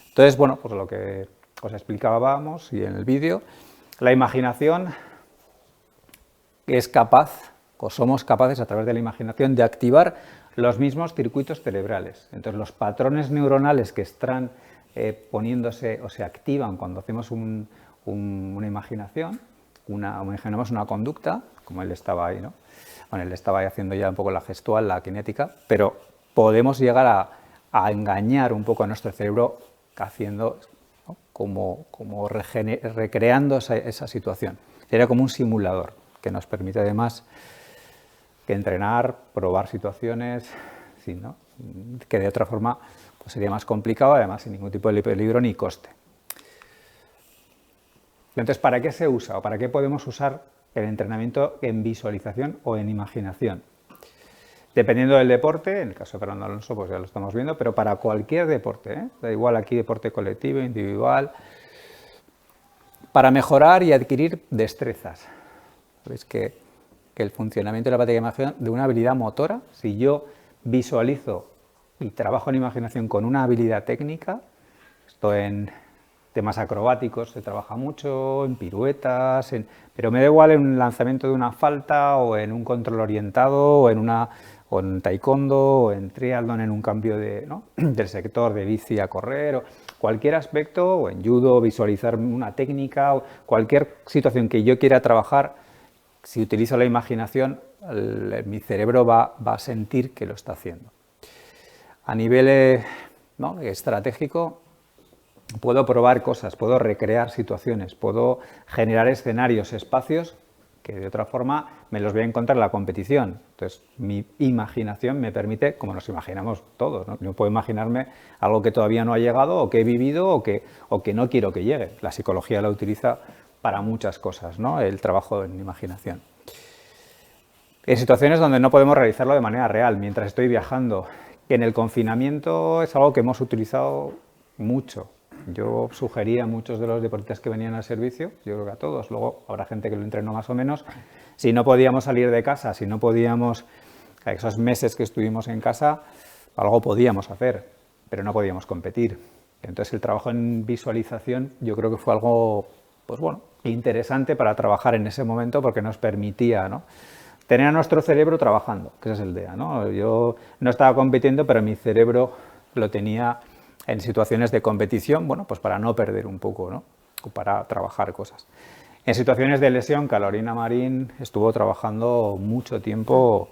Entonces, bueno, pues lo que os explicábamos y en el vídeo, la imaginación es capaz, o somos capaces a través de la imaginación, de activar los mismos circuitos cerebrales. Entonces, los patrones neuronales que están poniéndose o se activan cuando hacemos una imaginación, imaginamos una conducta, como él estaba ahí, ¿no? Bueno, él estaba ahí haciendo ya un poco la gestual, la cinética, pero podemos llegar a engañar un poco a nuestro cerebro haciendo, ¿no?, como recreando esa situación. Sería como un simulador que nos permite además que entrenar, probar situaciones, sí, ¿no?, que de otra forma pues sería más complicado, además sin ningún tipo de peligro ni coste. Entonces, ¿para qué se usa o para qué podemos usar el entrenamiento en visualización o en imaginación? Dependiendo del deporte, en el caso de Fernando Alonso pues ya lo estamos viendo, pero para cualquier deporte, da igual aquí deporte colectivo, individual, para mejorar y adquirir destrezas. Sabéis que el funcionamiento de la parte de imaginación de una habilidad motora, si yo visualizo y trabajo en imaginación con una habilidad técnica, esto en temas acrobáticos se trabaja mucho, en piruetas, pero me da igual en un lanzamiento de una falta o en un control orientado o en taekwondo o en triatlón, en un cambio del sector de bici a correr, o cualquier aspecto, o en judo, visualizar una técnica, o cualquier situación que yo quiera trabajar, si utilizo la imaginación, mi cerebro va a sentir que lo está haciendo. A nivel estratégico, puedo probar cosas, puedo recrear situaciones, puedo generar escenarios, espacios que de otra forma me los voy a encontrar en la competición. Entonces, mi imaginación me permite, como nos imaginamos todos, ¿no? Yo puedo imaginarme algo que todavía no ha llegado o que he vivido o que no quiero que llegue. La psicología la utiliza para muchas cosas, ¿no?, el trabajo en imaginación. En situaciones donde no podemos realizarlo de manera real, mientras estoy viajando, en el confinamiento es algo que hemos utilizado mucho. Yo sugería a muchos de los deportistas que venían al servicio, yo creo que a todos, luego habrá gente que lo entrenó más o menos, si no podíamos salir de casa, si no podíamos, esos meses que estuvimos en casa, algo podíamos hacer, pero no podíamos competir. Entonces el trabajo en visualización yo creo que fue algo, pues bueno, interesante para trabajar en ese momento porque nos permitía, ¿no?, tener a nuestro cerebro trabajando, que esa es la idea, ¿no? Yo no estaba compitiendo, pero mi cerebro lo tenía en situaciones de competición, bueno, pues para no perder un poco, ¿no?, o para trabajar cosas. En situaciones de lesión, Carolina Marín estuvo trabajando mucho tiempo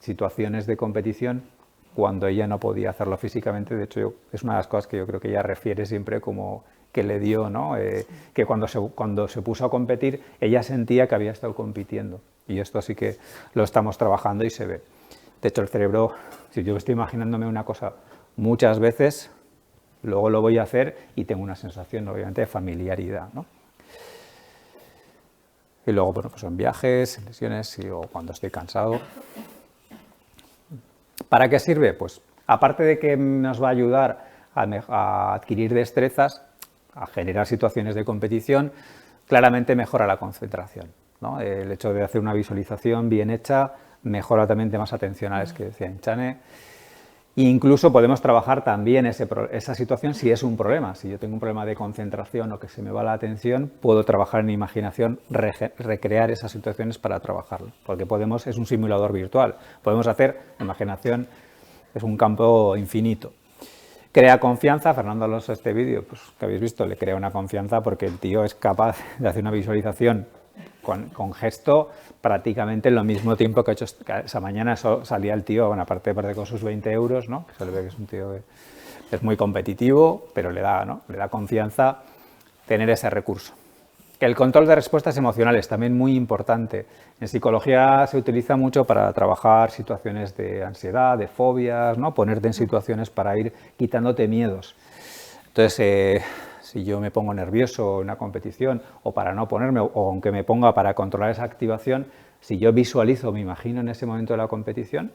situaciones de competición cuando ella no podía hacerlo físicamente. De hecho, es una de las cosas que yo creo que ella refiere siempre como que le dio, ¿no? Que cuando se puso a competir, ella sentía que había estado compitiendo. Y esto sí que lo estamos trabajando y se ve. De hecho, el cerebro, si yo estoy imaginándome una cosa muchas veces, luego lo voy a hacer y tengo una sensación, obviamente, de familiaridad, ¿no? Y luego, bueno, pues en viajes, en lesiones o cuando estoy cansado. ¿Para qué sirve? Pues aparte de que nos va a ayudar a adquirir destrezas, a generar situaciones de competición, claramente mejora la concentración, ¿no? El hecho de hacer una visualización bien hecha mejora también temas atencionales que decía Enchane. Incluso podemos trabajar también esa situación si es un problema. Si yo tengo un problema de concentración o que se me va la atención, puedo trabajar en imaginación, recrear esas situaciones para trabajarlo. Porque es un simulador virtual. Podemos hacer, imaginación es un campo infinito. Crea confianza, Fernando Alonso, este vídeo pues, que habéis visto, le crea una confianza porque el tío es capaz de hacer una visualización con gesto prácticamente en lo mismo tiempo que ha hecho esa mañana. Salía el tío, bueno, aparte con sus 20 euros, ¿no? Que se le ve que es un tío que es muy competitivo, pero le da confianza tener ese recurso. El control de respuestas emocionales, también muy importante. En psicología se utiliza mucho para trabajar situaciones de ansiedad, de fobias, ¿no? Ponerte en situaciones para ir quitándote miedos. Entonces, si yo me pongo nervioso en una competición o para no ponerme, o aunque me ponga para controlar esa activación, si yo visualizo, me imagino en ese momento de la competición,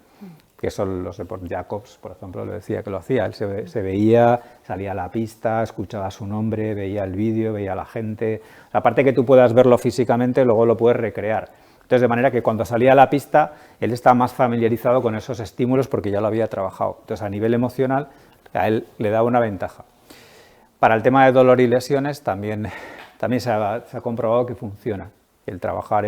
que son los deportes, Jacobs, por ejemplo, lo decía que lo hacía, él se veía, salía a la pista, escuchaba su nombre, veía el vídeo, veía a la gente. Aparte que tú puedas verlo físicamente, luego lo puedes recrear. Entonces, de manera que cuando salía a la pista, él estaba más familiarizado con esos estímulos porque ya lo había trabajado. Entonces, a nivel emocional, a él le daba una ventaja. Para el tema de dolor y lesiones también se ha comprobado que funciona. El trabajar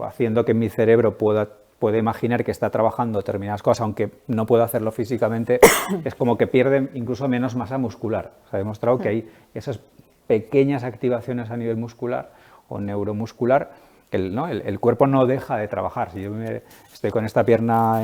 haciendo que mi cerebro pueda imaginar que está trabajando determinadas cosas, aunque no pueda hacerlo físicamente, es como que pierde incluso menos masa muscular. Se ha demostrado que hay esas pequeñas activaciones a nivel muscular o neuromuscular, el cuerpo no deja de trabajar. Si yo estoy con esta pierna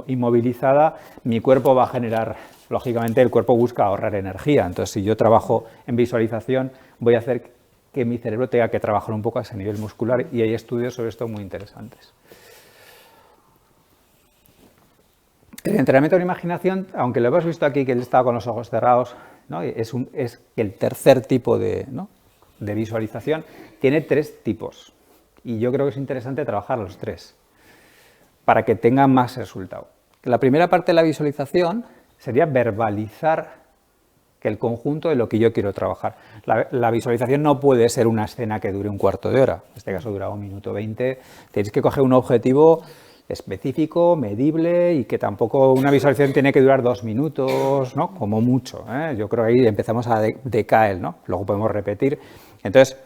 inmovilizada, mi cuerpo va a generar, lógicamente el cuerpo busca ahorrar energía. Entonces, si yo trabajo en visualización, voy a hacer que mi cerebro tenga que trabajar un poco a ese nivel muscular, y hay estudios sobre esto muy interesantes. El entrenamiento de imaginación, aunque lo hemos visto aquí que él estaba con los ojos cerrados, ¿no? es el tercer tipo de visualización. Tiene 3 tipos y yo creo que es interesante trabajar los 3 para que tengan más resultado. La primera parte de la visualización sería verbalizar el conjunto de lo que yo quiero trabajar. La visualización no puede ser una escena que dure un cuarto de hora, en este caso dura 1 minuto 20, tenéis que coger un objetivo específico, medible, y que tampoco una visualización tiene que durar 2 minutos, ¿no? Como mucho, ¿eh? Yo creo que ahí empezamos a decaer, ¿no? Luego podemos repetir. Entonces,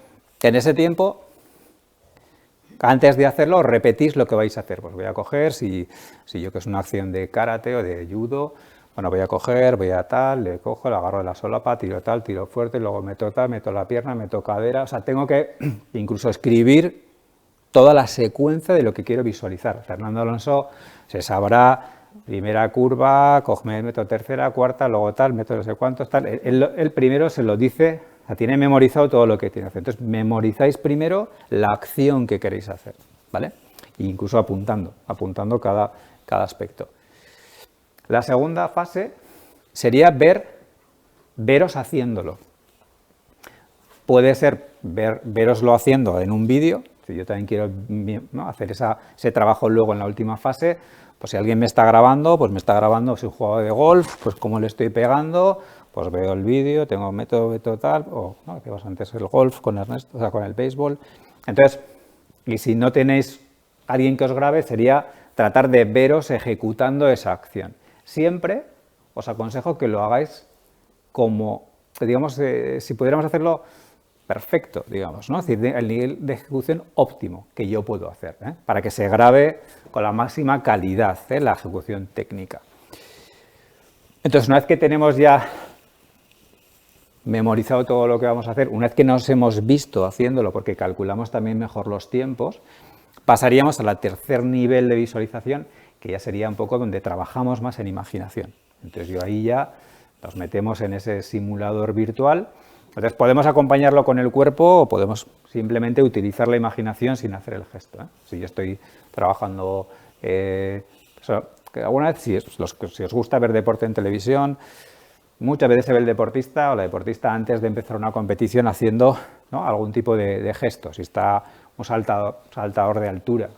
en ese tiempo, antes de hacerlo, repetís lo que vais a hacer. Pues voy a coger, si yo que es una acción de karate o de judo, bueno, voy a coger, voy a tal, le cojo, le agarro de la solapa, tiro tal, tiro fuerte, luego meto tal, meto la pierna, meto cadera. O sea, tengo que incluso escribir toda la secuencia de lo que quiero visualizar. Fernando Alonso se sabrá, primera curva, meto tercera, cuarta, luego tal, meto no sé cuántos, tal. Él primero se lo dice, o sea, tiene memorizado todo lo que tiene que hacer. Entonces, memorizáis primero la acción que queréis hacer, ¿vale? E incluso apuntando cada aspecto. La segunda fase sería veros haciéndolo. Puede ser veroslo haciendo en un vídeo. Si yo también quiero, ¿no?, hacer ese trabajo luego en la última fase, pues si alguien me está grabando, pues me está grabando, si un jugador de golf, pues cómo le estoy pegando, pues veo el vídeo, tengo método tal, o ¿no?, que vas antes el golf con Ernesto, o sea, con el béisbol. Entonces, y si no tenéis alguien que os grabe, sería tratar de veros ejecutando esa acción. Siempre os aconsejo que lo hagáis como, digamos, si pudiéramos hacerlo perfecto, digamos, ¿no? Es decir, el nivel de ejecución óptimo que yo puedo hacer, ¿eh?, para que se grabe con la máxima calidad, la ejecución técnica. Entonces, una vez que tenemos ya memorizado todo lo que vamos a hacer, una vez que nos hemos visto haciéndolo, porque calculamos también mejor los tiempos, pasaríamos al tercer nivel de visualización, que ya sería un poco donde trabajamos más en imaginación. Entonces yo ahí ya Nos metemos en ese simulador virtual. Entonces podemos acompañarlo con el cuerpo o podemos simplemente utilizar la imaginación sin hacer el gesto, ¿eh? Si yo estoy trabajando, que alguna vez, si os gusta ver deporte en televisión, muchas veces se ve el deportista o la deportista antes de empezar una competición haciendo, ¿no?, algún tipo de gesto. Si está un saltador de altura,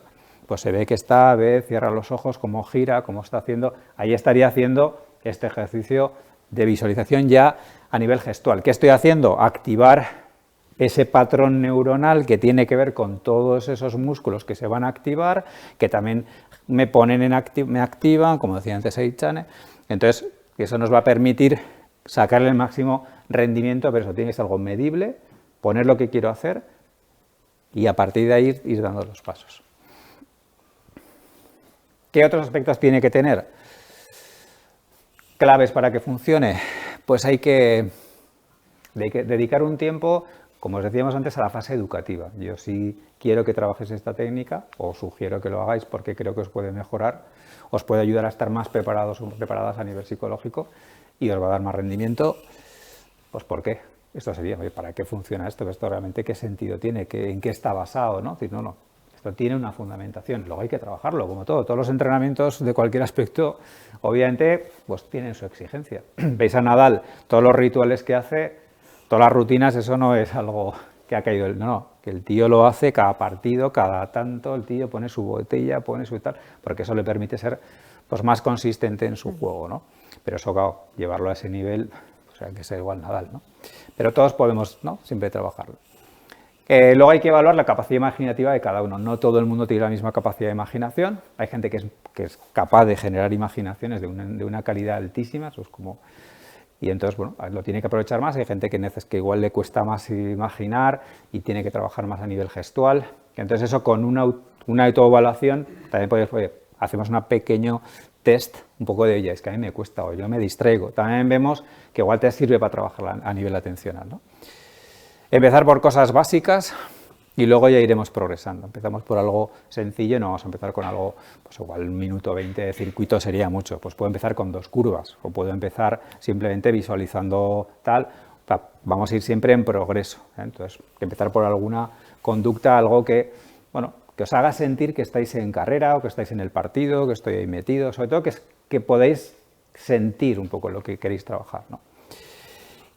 pues se ve que cierra los ojos, cómo gira, cómo está haciendo. Ahí estaría haciendo este ejercicio de visualización ya a nivel gestual. ¿Qué estoy haciendo? Activar ese patrón neuronal que tiene que ver con todos esos músculos que se van a activar, que también me activan, como decía antes Eichane. Entonces, eso nos va a permitir sacarle el máximo rendimiento, pero eso tiene que ser algo medible, poner lo que quiero hacer y a partir de ahí ir dando los pasos. ¿Qué otros aspectos tiene que tener? Claves para que funcione. Pues hay que dedicar un tiempo, como os decíamos antes, a la fase educativa. Yo sí quiero que trabajes esta técnica, os sugiero que lo hagáis porque creo que os puede mejorar, os puede ayudar a estar más preparados o preparadas a nivel psicológico y os va a dar más rendimiento. Pues ¿por qué? Esto sería, ¿para qué funciona esto? ¿Esto realmente qué sentido tiene? ¿En qué está basado? ¿No? Es decir, no, esto tiene una fundamentación, luego hay que trabajarlo, como todo. Todos los entrenamientos de cualquier aspecto, obviamente, pues tienen su exigencia. Veis a Nadal, todos los rituales que hace, todas las rutinas, eso no es algo que ha caído, no, que el tío lo hace cada partido, cada tanto, el tío pone su botella, pone su tal, porque eso le permite ser pues más consistente en su juego, ¿no? Pero eso, claro, llevarlo a ese nivel, o sea, que sea igual Nadal, ¿no? Pero todos podemos, ¿no?, siempre trabajarlo. Luego hay que evaluar la capacidad imaginativa de cada uno. No todo el mundo tiene la misma capacidad de imaginación. Hay gente que es capaz de generar imaginaciones de una calidad altísima, eso es como... Y entonces, bueno, lo tiene que aprovechar más. Hay gente que igual le cuesta más imaginar y tiene que trabajar más a nivel gestual. Entonces eso con una autoevaluación también podéis, oye, hacemos un pequeño test un poco de, oye, es que a mí me cuesta o yo me distraigo. También vemos que igual te sirve para trabajar a nivel atencional, ¿no? Empezar por cosas básicas y luego ya iremos progresando. Empezamos por algo sencillo, no vamos a empezar con algo, pues igual 1 minuto 20 de circuito sería mucho. Pues puedo empezar con 2 curvas o puedo empezar simplemente visualizando tal. Vamos a ir siempre en progreso, ¿eh? Entonces, empezar por alguna conducta, algo que, bueno, que os haga sentir que estáis en carrera o que estáis en el partido, que estoy ahí metido, sobre todo que podéis sentir un poco lo que queréis trabajar, ¿no?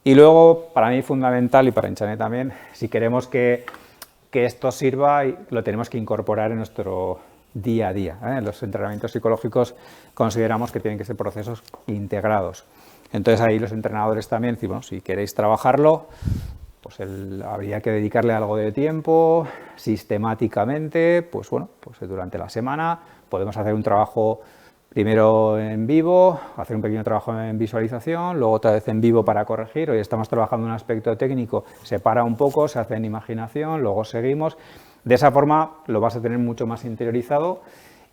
Y luego, para mí fundamental, y para Eichane también, si queremos que esto sirva, lo tenemos que incorporar en nuestro día a día, ¿eh? Los entrenamientos psicológicos consideramos que tienen que ser procesos integrados. Entonces ahí los entrenadores también, bueno, si queréis trabajarlo, pues habría que dedicarle algo de tiempo, sistemáticamente, pues bueno, pues durante la semana podemos hacer un trabajo primero en vivo, hacer un pequeño trabajo en visualización, luego otra vez en vivo para corregir. Hoy estamos trabajando un aspecto técnico, se para un poco, se hace en imaginación, luego seguimos. De esa forma lo vas a tener mucho más interiorizado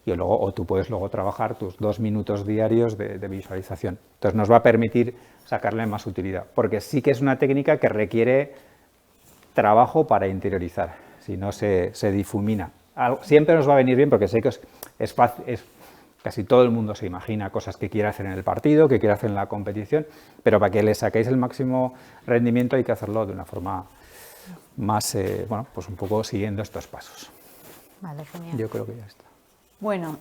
y luego, o tú puedes luego trabajar tus 2 minutos diarios de visualización. Entonces nos va a permitir sacarle más utilidad, porque sí que es una técnica que requiere trabajo para interiorizar, si no se difumina. Siempre nos va a venir bien porque sé que es fácil, casi todo el mundo se imagina cosas que quiere hacer en el partido, que quiere hacer en la competición, pero para que le saquéis el máximo rendimiento hay que hacerlo de una forma más, bueno, pues un poco siguiendo estos pasos. Vale, genial. Yo creo que ya está. Bueno,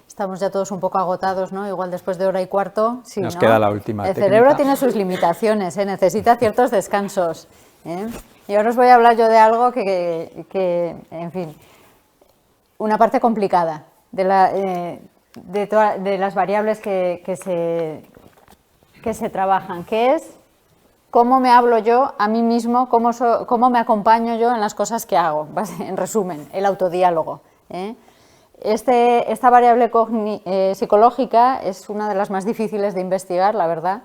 estamos ya todos un poco agotados, ¿no? Igual después de 1 y 1/4. Sí, Nos ¿no? queda la última El técnica. cerebro tiene sus limitaciones, necesita ciertos descansos, ¿eh? Y ahora os voy a hablar yo de algo que en fin, una parte complicada de las variables que se trabajan, que es cómo me hablo yo a mí mismo, cómo me acompaño yo en las cosas que hago, en resumen, el autodiálogo, ¿eh? Esta variable psicológica es una de las más difíciles de investigar, la verdad.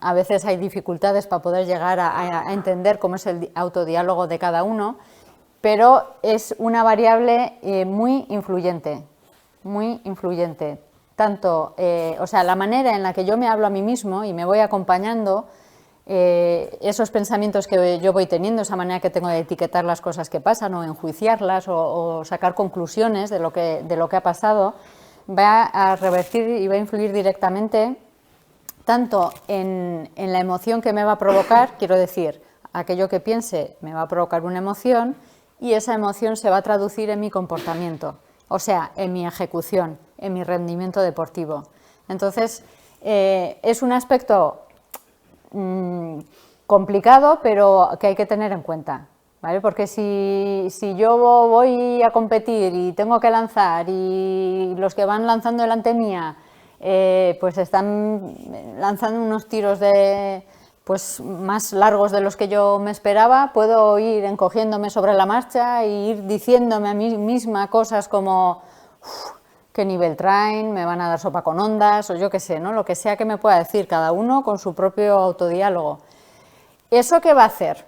A veces hay dificultades para poder llegar a entender cómo es el autodiálogo de cada uno, pero es una variable muy influyente, tanto, o sea, la manera en la que yo me hablo a mí mismo y me voy acompañando, esos pensamientos que yo voy teniendo, esa manera que tengo de etiquetar las cosas que pasan o enjuiciarlas o sacar conclusiones de lo que ha pasado, va a revertir y va a influir directamente tanto en la emoción que me va a provocar, quiero decir, aquello que piense me va a provocar una emoción y esa emoción se va a traducir en mi comportamiento, o sea, en mi ejecución, en mi rendimiento deportivo. Entonces, es un aspecto complicado, pero que hay que tener en cuenta, ¿vale? Porque si yo voy a competir y tengo que lanzar y los que van lanzando delante mía pues están lanzando unos tiros pues más largos de los que yo me esperaba, puedo ir encogiéndome sobre la marcha e ir diciéndome a mí misma cosas como qué nivel traen, me van a dar sopa con ondas o yo qué sé, ¿no? Lo que sea que me pueda decir, cada uno con su propio autodiálogo. ¿Eso qué va a hacer?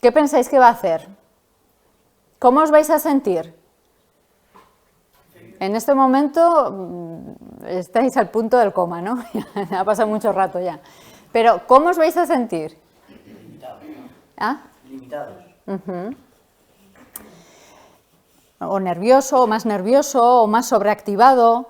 ¿Qué pensáis que va a hacer? ¿Cómo os vais a sentir? En este momento estáis al punto del coma, ¿no? Ha pasado mucho rato ya. Pero, ¿cómo os vais a sentir? Limitados. ¿Ah? Limitados. O nervioso, o más sobreactivado,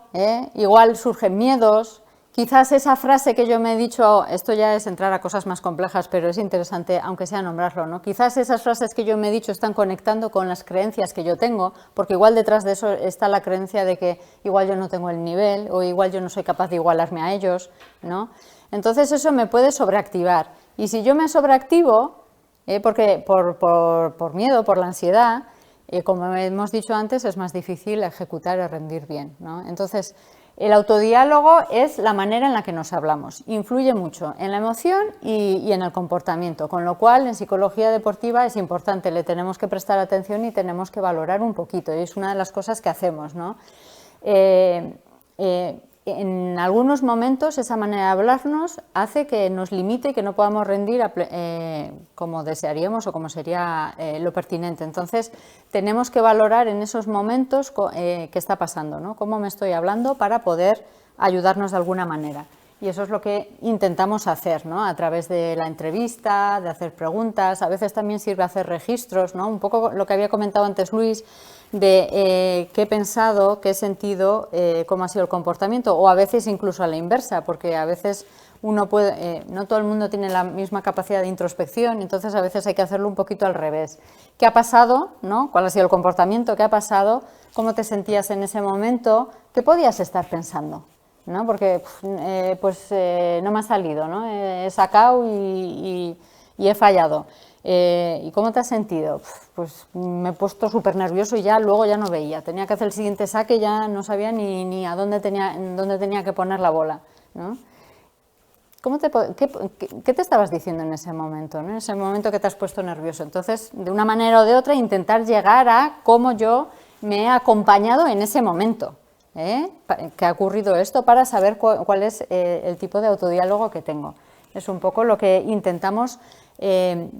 igual surgen miedos. Quizás esa frase que yo me he dicho, esto ya es entrar a cosas más complejas, pero es interesante, aunque sea nombrarlo, ¿no? Quizás esas frases que yo me he dicho están conectando con las creencias que yo tengo, porque igual detrás de eso está la creencia de que igual yo no tengo el nivel, o igual yo no soy capaz de igualarme a ellos, ¿no? Entonces eso me puede sobreactivar. Y si yo me sobreactivo, porque por miedo, por la ansiedad, como hemos dicho antes, es más difícil ejecutar y rendir bien, ¿no? Entonces, el autodiálogo es la manera en la que nos hablamos, influye mucho en la emoción y en el comportamiento, con lo cual en psicología deportiva es importante, le tenemos que prestar atención y tenemos que valorar un poquito, y es una de las cosas que hacemos, ¿no? En algunos momentos esa manera de hablarnos hace que nos limite y que no podamos rendir como desearíamos o como sería lo pertinente. Entonces tenemos que valorar en esos momentos qué está pasando, ¿no? Cómo me estoy hablando para poder ayudarnos de alguna manera. Y eso es lo que intentamos hacer, ¿no? A través de la entrevista, de hacer preguntas, a veces también sirve hacer registros, ¿no? Un poco lo que había comentado antes Luis, de qué he pensado, qué he sentido, cómo ha sido el comportamiento, o a veces incluso a la inversa, porque a veces uno puede, no todo el mundo tiene la misma capacidad de introspección, entonces a veces hay que hacerlo un poquito al revés. ¿Qué ha pasado, ¿no? ¿Cuál ha sido el comportamiento? ¿Qué ha pasado? ¿Cómo te sentías en ese momento? ¿Qué podías estar pensando? ¿No? Porque no me ha salido, ¿no? He sacado y he fallado. ¿Y cómo te has sentido? Pues me he puesto súper nervioso y luego ya no veía. Tenía que hacer el siguiente saque y ya no sabía ni a dónde tenía que poner la bola, ¿no? ¿Qué te estabas diciendo en ese momento, ¿no? En ese momento que te has puesto nervioso? Entonces, de una manera o de otra, intentar llegar a cómo yo me he acompañado en ese momento. Que ha ocurrido esto para saber cuál es el tipo de autodiálogo que tengo. Es un poco lo que intentamos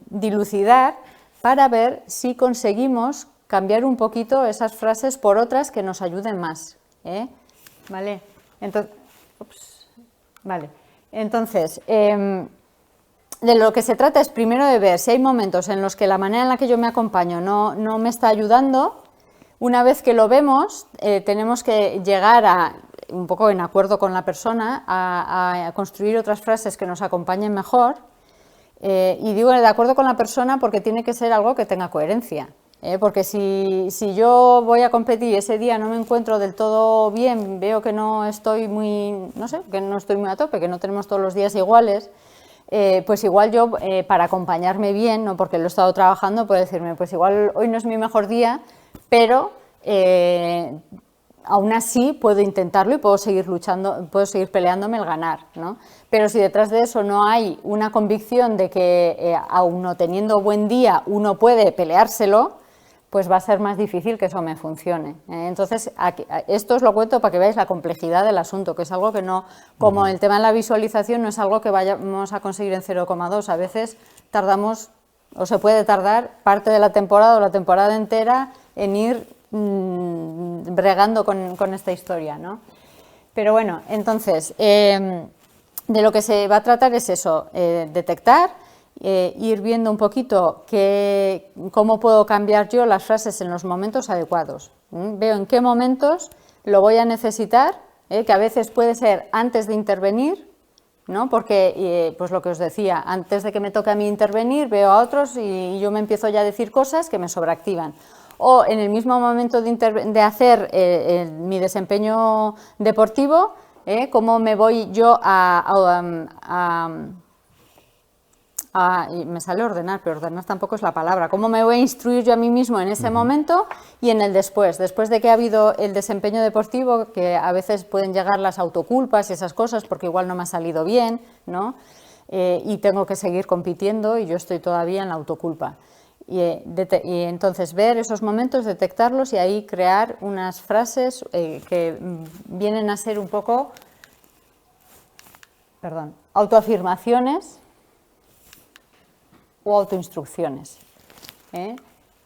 dilucidar para ver si conseguimos cambiar un poquito esas frases por otras que nos ayuden más. ¿Vale? Entonces, de lo que se trata es primero de ver si hay momentos en los que la manera en la que yo me acompaño no me está ayudando. Una vez que lo vemos, tenemos que llegar un poco en acuerdo con la persona, a construir otras frases que nos acompañen mejor. Y digo de acuerdo con la persona porque tiene que ser algo que tenga coherencia. Porque si yo voy a competir y ese día no me encuentro del todo bien, veo que no estoy muy, que no estoy muy a tope, que no tenemos todos los días iguales, pues igual yo, para acompañarme bien, no porque lo he estado trabajando, puedo decirme, pues igual hoy no es mi mejor día, pero aún así puedo intentarlo y puedo seguir luchando, puedo seguir peleándome el ganar, ¿no? Pero si detrás de eso no hay una convicción de que aun no teniendo buen día uno puede peleárselo, pues va a ser más difícil que eso me funcione. Entonces, esto os lo cuento para que veáis la complejidad del asunto, que es algo que no, como el tema de la visualización, no es algo que vayamos a conseguir en 0,2, a veces tardamos, o se puede tardar parte de la temporada o la temporada entera en ir bregando con esta historia, ¿no? Pero bueno, entonces, de lo que se va a tratar es eso, detectar, ir viendo un poquito cómo puedo cambiar yo las frases en los momentos adecuados. Veo en qué momentos lo voy a necesitar, que a veces puede ser antes de intervenir, ¿no? Porque, pues lo que os decía, antes de que me toque a mí intervenir, veo a otros y yo me empiezo ya a decir cosas que me sobreactivan. O en el mismo momento de hacer mi desempeño deportivo, cómo me voy yo y me sale ordenar, pero ordenar tampoco es la palabra. ¿Cómo me voy a instruir yo a mí mismo en ese momento y en el después? Después de que ha habido el desempeño deportivo, que a veces pueden llegar las autoculpas y esas cosas, porque igual no me ha salido bien, ¿no? Y tengo que seguir compitiendo y yo estoy todavía en la autoculpa. Y entonces ver esos momentos, detectarlos y ahí crear unas frases que vienen a ser un poco, autoafirmaciones o autoinstrucciones.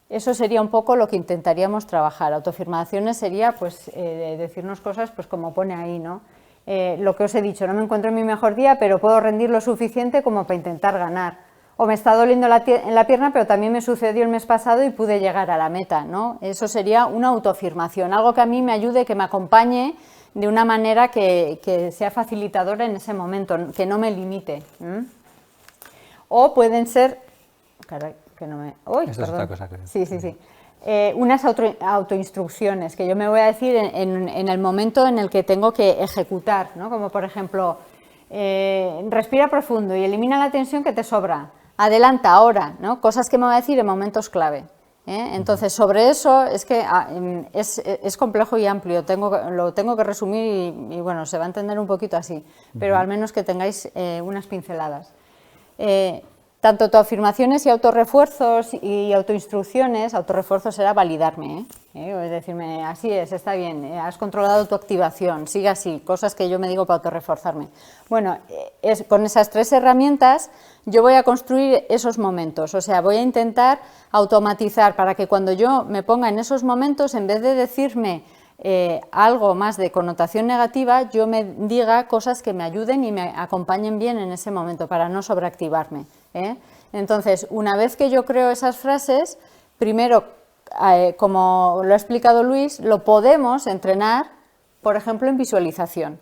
Eso sería un poco lo que intentaríamos trabajar. Autoafirmaciones sería pues, decirnos cosas pues, como pone ahí, ¿no? Lo que os he dicho, no me encuentro en mi mejor día, pero puedo rendir lo suficiente como para intentar ganar. O me está doliendo en la pierna, pero también me sucedió el mes pasado y pude llegar a la meta, ¿no? Eso sería una autoafirmación, algo que a mí me ayude, que me acompañe de una manera que sea facilitadora en ese momento, que no me limite. O pueden ser... Caray, que no me... ¡Uy, Esto perdón! es otra cosa que... Sí. Unas autoinstrucciones que yo me voy a decir en el momento en el que tengo que ejecutar, ¿no? Como por ejemplo, respira profundo y elimina la tensión que te sobra. Adelanta ahora, ¿no? Cosas que me voy a decir en momentos clave. Entonces, sobre eso es que es complejo y amplio, lo tengo que resumir y bueno, se va a entender un poquito así, pero al menos que tengáis unas pinceladas. Tanto autoafirmaciones y autorrefuerzos y autoinstrucciones, autorrefuerzo será validarme, es decirme, así es, está bien, has controlado tu activación, sigue así, cosas que yo me digo para autorreforzarme. Bueno, con esas tres herramientas yo voy a construir esos momentos, o sea, voy a intentar automatizar para que cuando yo me ponga en esos momentos, en vez de decirme algo más de connotación negativa, yo me diga cosas que me ayuden y me acompañen bien en ese momento para no sobreactivarme. Entonces, una vez que yo creo esas frases, primero, como lo ha explicado Luis, lo podemos entrenar, por ejemplo, en visualización.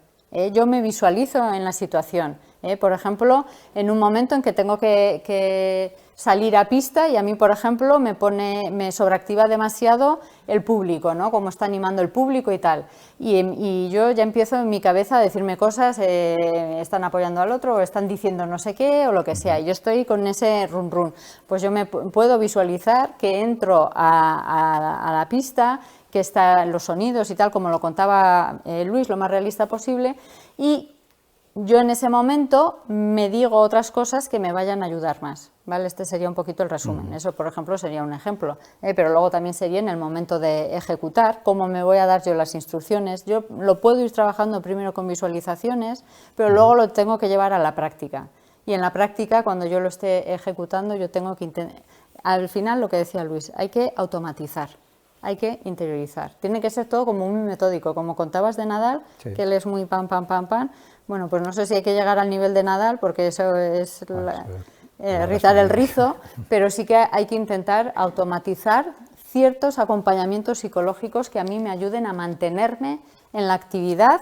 Yo me visualizo en la situación. Por ejemplo, en un momento en que tengo que salir a pista y a mí, por ejemplo, me sobreactiva demasiado el público, ¿no? Cómo está animando el público y tal. Y yo ya empiezo en mi cabeza a decirme cosas, están apoyando al otro o están diciendo no sé qué o lo que sea. Y yo estoy con ese run run. Pues yo me puedo visualizar que entro a la pista, que están los sonidos y tal, como lo contaba Luis, lo más realista posible, y yo en ese momento me digo otras cosas que me vayan a ayudar más, ¿vale? Este sería un poquito el resumen. Eso, por ejemplo, sería un ejemplo, pero luego también sería en el momento de ejecutar, cómo me voy a dar yo las instrucciones. Yo lo puedo ir trabajando primero con visualizaciones, pero luego lo tengo que llevar a la práctica. Y en la práctica, cuando yo lo esté ejecutando, yo tengo que al final, lo que decía Luis, hay que automatizar. Hay que interiorizar. Tiene que ser todo como muy metódico, como contabas de Nadal, sí, que él es muy pam. Bueno, pues no sé si hay que llegar al nivel de Nadal, porque eso es rizar el rizo, pero sí que hay que intentar automatizar ciertos acompañamientos psicológicos que a mí me ayuden a mantenerme en la actividad,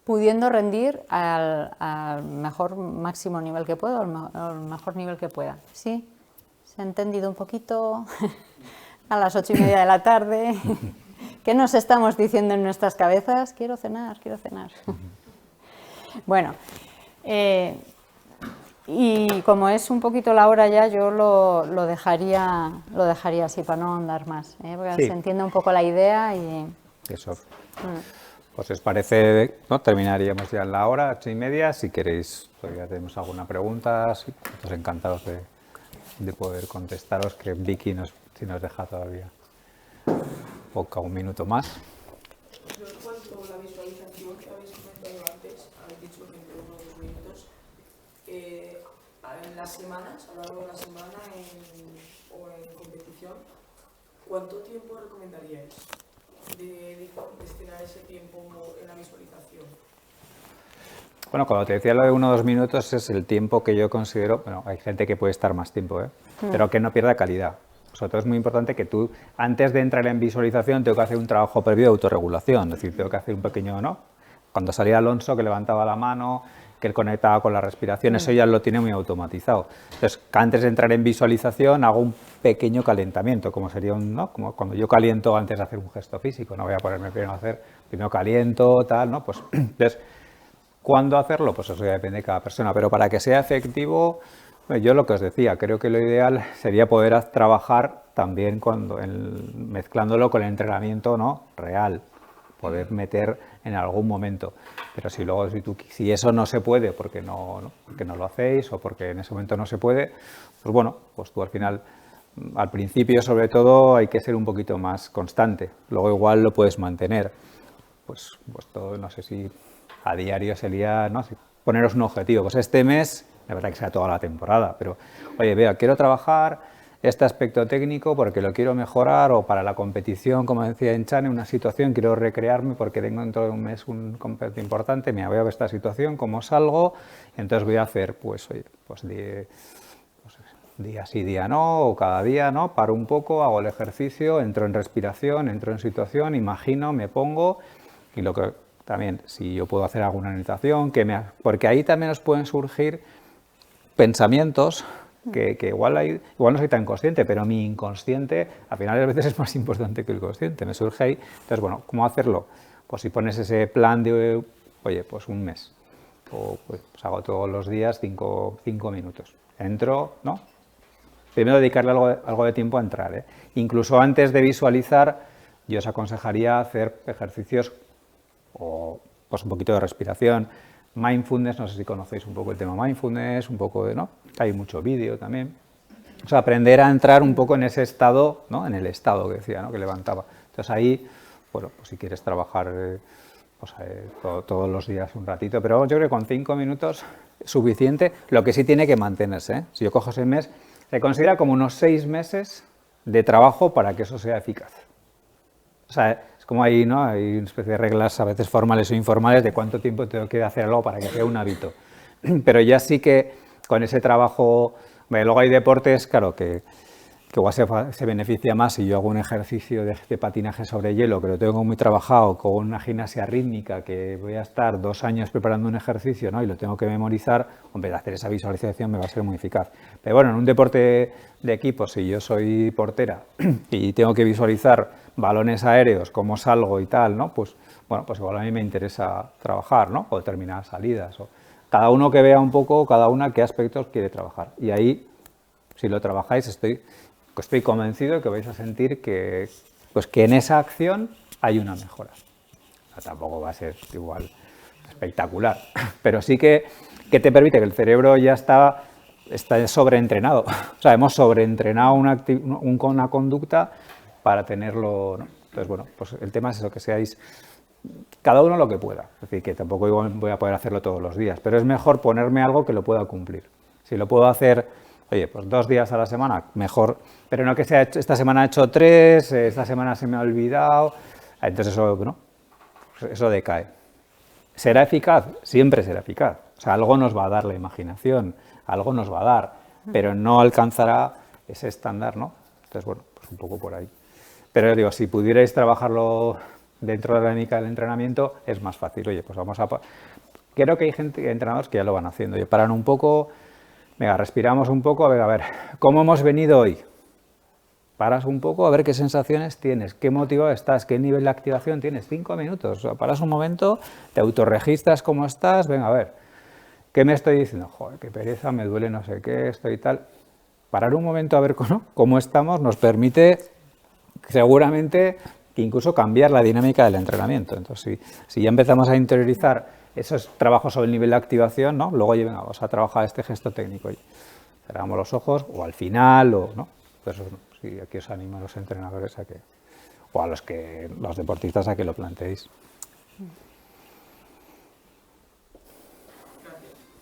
pudiendo rendir al mejor máximo nivel que pueda, al mejor nivel que pueda. ¿Sí? ¿Se ha entendido un poquito? A las 8:30 de la tarde, ¿qué nos estamos diciendo en nuestras cabezas? Quiero cenar. Bueno, y como es un poquito la hora ya, yo lo dejaría así para no andar más, porque sí, se entiende un poco la idea y... Eso. Pues os parece, ¿no? Terminaríamos ya en la hora, 8:30, si queréis, todavía tenemos alguna pregunta, sí, estamos encantados de poder contestaros, que Vicky si nos deja todavía un minuto más. Yo en cuanto a la visualización que habéis comentado antes, habéis dicho que entre 1 o 2 minutos, en las semanas, a lo largo de la semana o en competición, ¿cuánto tiempo recomendaríais de destinar ese tiempo en la visualización? Bueno, cuando te decía lo de 1 o 2 minutos es el tiempo que yo considero, bueno, hay gente que puede estar más tiempo, pero que no pierda calidad. Sobre todo es muy importante que tú, antes de entrar en visualización, tengo que hacer un trabajo previo de autorregulación, es decir, tengo que hacer un pequeño, ¿no? Cuando salía Alonso, que levantaba la mano, que él conectaba con la respiración, eso ya lo tiene muy automatizado. Entonces, antes de entrar en visualización, hago un pequeño calentamiento, como sería ¿no? Como cuando yo caliento antes de hacer un gesto físico, no voy a ponerme primero a hacer, primero caliento, tal, ¿no? Pues, entonces, ¿cuándo hacerlo? Pues eso ya depende de cada persona, pero para que sea efectivo, yo lo que os decía, creo que lo ideal sería poder trabajar también mezclándolo con el entrenamiento, ¿no? Real, poder meter en algún momento, pero si eso no se puede porque no lo hacéis o porque en ese momento no se puede, pues bueno, pues tú al final, al principio sobre todo hay que ser un poquito más constante, luego igual lo puedes mantener, pues todo, no sé si a diario sería, ¿no? Poneros un objetivo, pues este mes, la verdad que sea toda la temporada, pero oye, vea, quiero trabajar este aspecto técnico porque lo quiero mejorar, o para la competición, como decía Enchane, una situación, quiero recrearme porque tengo dentro de un mes un competitivo importante, me voy a ver esta situación, cómo salgo, entonces voy a hacer, pues, oye, pues día sí, día no, o cada día, ¿no? Paro un poco, hago el ejercicio, entro en respiración, entro en situación, imagino, me pongo, y lo que también, si yo puedo hacer alguna anotación, porque ahí también os pueden surgir pensamientos que igual no soy tan consciente, pero mi inconsciente al final a veces es más importante que el consciente, me surge ahí. Entonces, bueno, ¿cómo hacerlo? Pues si pones ese plan de, oye, pues un mes, o pues hago todos los días 5 minutos. Entro, ¿no? Primero dedicarle algo de tiempo a entrar, ¿eh? Incluso antes de visualizar, yo os aconsejaría hacer ejercicios o pues un poquito de respiración. Mindfulness, no sé si conocéis un poco el tema mindfulness, un poco de, ¿no? Hay mucho vídeo también. O sea, aprender a entrar un poco en ese estado, ¿no? En el estado que decía, ¿no? Que levantaba. Entonces ahí, bueno, pues si quieres trabajar todos los días un ratito, pero yo creo que con 5 minutos es suficiente. Lo que sí tiene que mantenerse, ¿eh? Si yo cojo ese mes, se considera como unos 6 meses de trabajo para que eso sea eficaz. O sea, como ahí, ¿no? Hay una especie de reglas a veces formales o informales de cuánto tiempo tengo que hacer algo para que sea un hábito. Pero ya sí que con ese trabajo, luego hay deportes, claro, que igual se beneficia más si yo hago un ejercicio de patinaje sobre hielo, que lo tengo muy trabajado, con una gimnasia rítmica, que voy a estar 2 años preparando un ejercicio, ¿no? Y lo tengo que memorizar, hombre, hacer esa visualización me va a ser muy eficaz. Pero bueno, en un deporte de equipo, si yo soy portera y tengo que visualizar balones aéreos, cómo salgo y tal, ¿no? Pues bueno, pues igual a mí me interesa trabajar, ¿no? O determinadas salidas. O cada uno que vea un poco, cada una qué aspectos quiere trabajar. Y ahí, si lo trabajáis, estoy convencido de que vais a sentir que en esa acción hay una mejora. O sea, tampoco va a ser igual espectacular, pero sí que te permite que el cerebro ya está sobreentrenado. O sea, hemos sobreentrenado una conducta para tenerlo, ¿no? Entonces, bueno, pues el tema es eso, que seáis cada uno lo que pueda. Es decir, que tampoco voy a poder hacerlo todos los días, pero es mejor ponerme algo que lo pueda cumplir. Si lo puedo hacer, oye, pues 2 días a la semana, mejor, pero no que sea esta semana he hecho 3, esta semana se me ha olvidado, entonces eso, ¿no? Eso decae. ¿Será eficaz? Siempre será eficaz. O sea, algo nos va a dar la imaginación, algo nos va a dar, pero no alcanzará ese estándar, ¿no? Entonces, bueno, pues un poco por ahí. Pero digo, si pudierais trabajarlo dentro de la dinámica del entrenamiento, es más fácil. Oye, pues vamos a... Creo que hay entrenadores que ya lo van haciendo. Oye, paran un poco, venga, respiramos un poco, a ver, ¿cómo hemos venido hoy? Paras un poco a ver qué sensaciones tienes, qué motivado estás, qué nivel de activación tienes. 5 minutos, o sea, paras un momento, te autorregistras cómo estás, venga, a ver, ¿qué me estoy diciendo? Joder, qué pereza, me duele no sé qué, estoy tal. Parar un momento a ver cómo estamos nos permite seguramente incluso cambiar la dinámica del entrenamiento. Entonces, si ya empezamos a interiorizar esos trabajos sobre el nivel de activación, ¿no? Luego venga, vamos a trabajar este gesto técnico. Cerramos los ojos o al final, ¿no? Entonces, sí, aquí os animo a los entrenadores o a los deportistas a que lo planteéis.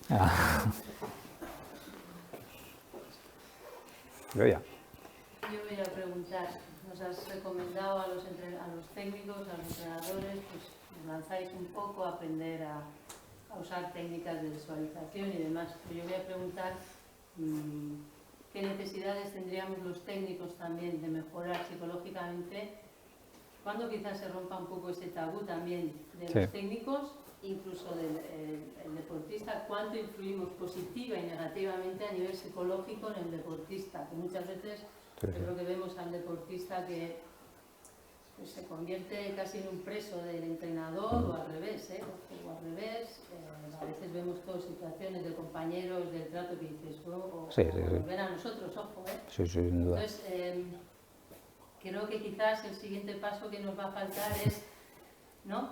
Yo voy a preguntar, nos has recomendado a los técnicos, a los entrenadores, pues lanzáis un poco a aprender a usar técnicas de visualización y demás. Pero yo voy a preguntar qué necesidades tendríamos los técnicos también de mejorar psicológicamente, cuando quizás se rompa un poco ese tabú también de los técnicos incluso el deportista, cuánto influimos positiva y negativamente a nivel psicológico en el deportista, que muchas veces yo creo que vemos al deportista que pues, se convierte casi en un preso del entrenador o al revés, a veces vemos todas situaciones de compañeros del trato que dices, o ven a nosotros, ojo, Sí, sin duda. Entonces, creo que quizás el siguiente paso que nos va a faltar es, ¿no?,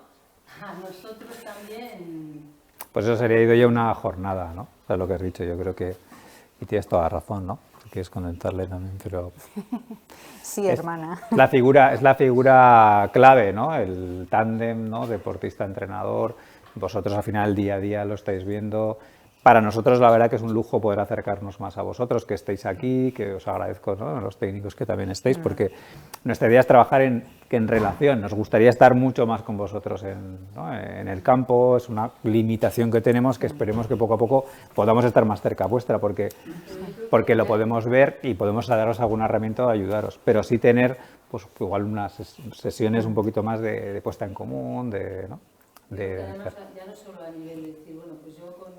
a nosotros también. Pues eso sería ido ya una jornada, ¿no? O sea, lo que has dicho, yo creo que, y tienes toda la razón, ¿no? Quieres comentarle también, pero... Sí, hermana. Es la figura clave, ¿no? El tándem, ¿no? Deportista-entrenador. Vosotros al final, día a día, lo estáis viendo. Para nosotros, la verdad que es un lujo poder acercarnos más a vosotros, que estéis aquí, que os agradezco, ¿no?, a los técnicos que también estéis, porque nuestra idea es trabajar en relación. Nos gustaría estar mucho más con vosotros en el campo. Es una limitación que tenemos, que esperemos que poco a poco podamos estar más cerca vuestra, porque lo podemos ver y podemos daros alguna herramienta o ayudaros, pero sí tener pues igual unas sesiones un poquito más de puesta en común, ¿no? Además, ya no solo a nivel de decir, bueno, pues yo con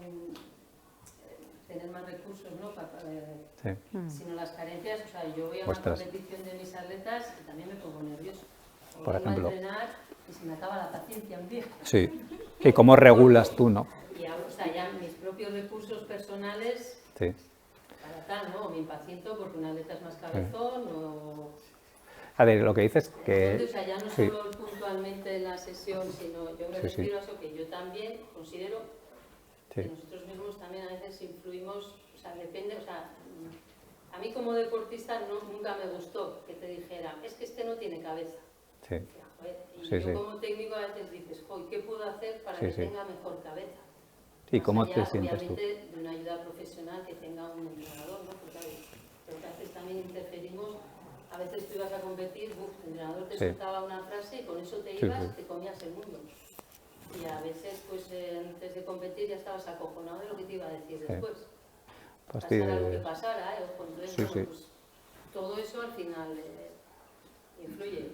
tener más recursos, ¿no?, sino las carencias. O sea, yo voy a una competición de mis atletas y también me pongo nervioso. Por ejemplo. A entrenar y se me acaba la paciencia un día. Sí. ¿Y cómo regulas tú, no? Y o sea, ya mis propios recursos personales, para tal, ¿no? Me impaciento porque un atleta es más cabezón o... A ver, lo que dices que... Entonces, o sea, ya no solo puntualmente en la sesión, sino yo me refiero a eso, que yo también considero que nosotros mismos también a veces influimos, o sea, depende, o sea, a mí como deportista nunca me gustó que te dijera, es que este no tiene cabeza. Sí. Y yo como técnico a veces dices, ¿qué puedo hacer para que tenga mejor cabeza? ¿Y cómo te sientes tú? Obviamente de una ayuda profesional que tenga un entrenador, ¿no? Porque a veces también interferimos. A veces tú ibas a competir, el entrenador te soltaba una frase y con eso te ibas, te comías el mundo. Y a veces, pues antes de competir ya estabas acojonado de lo que te iba a decir después. Pasara lo que pasara, entonces, pues, todo eso al final influye.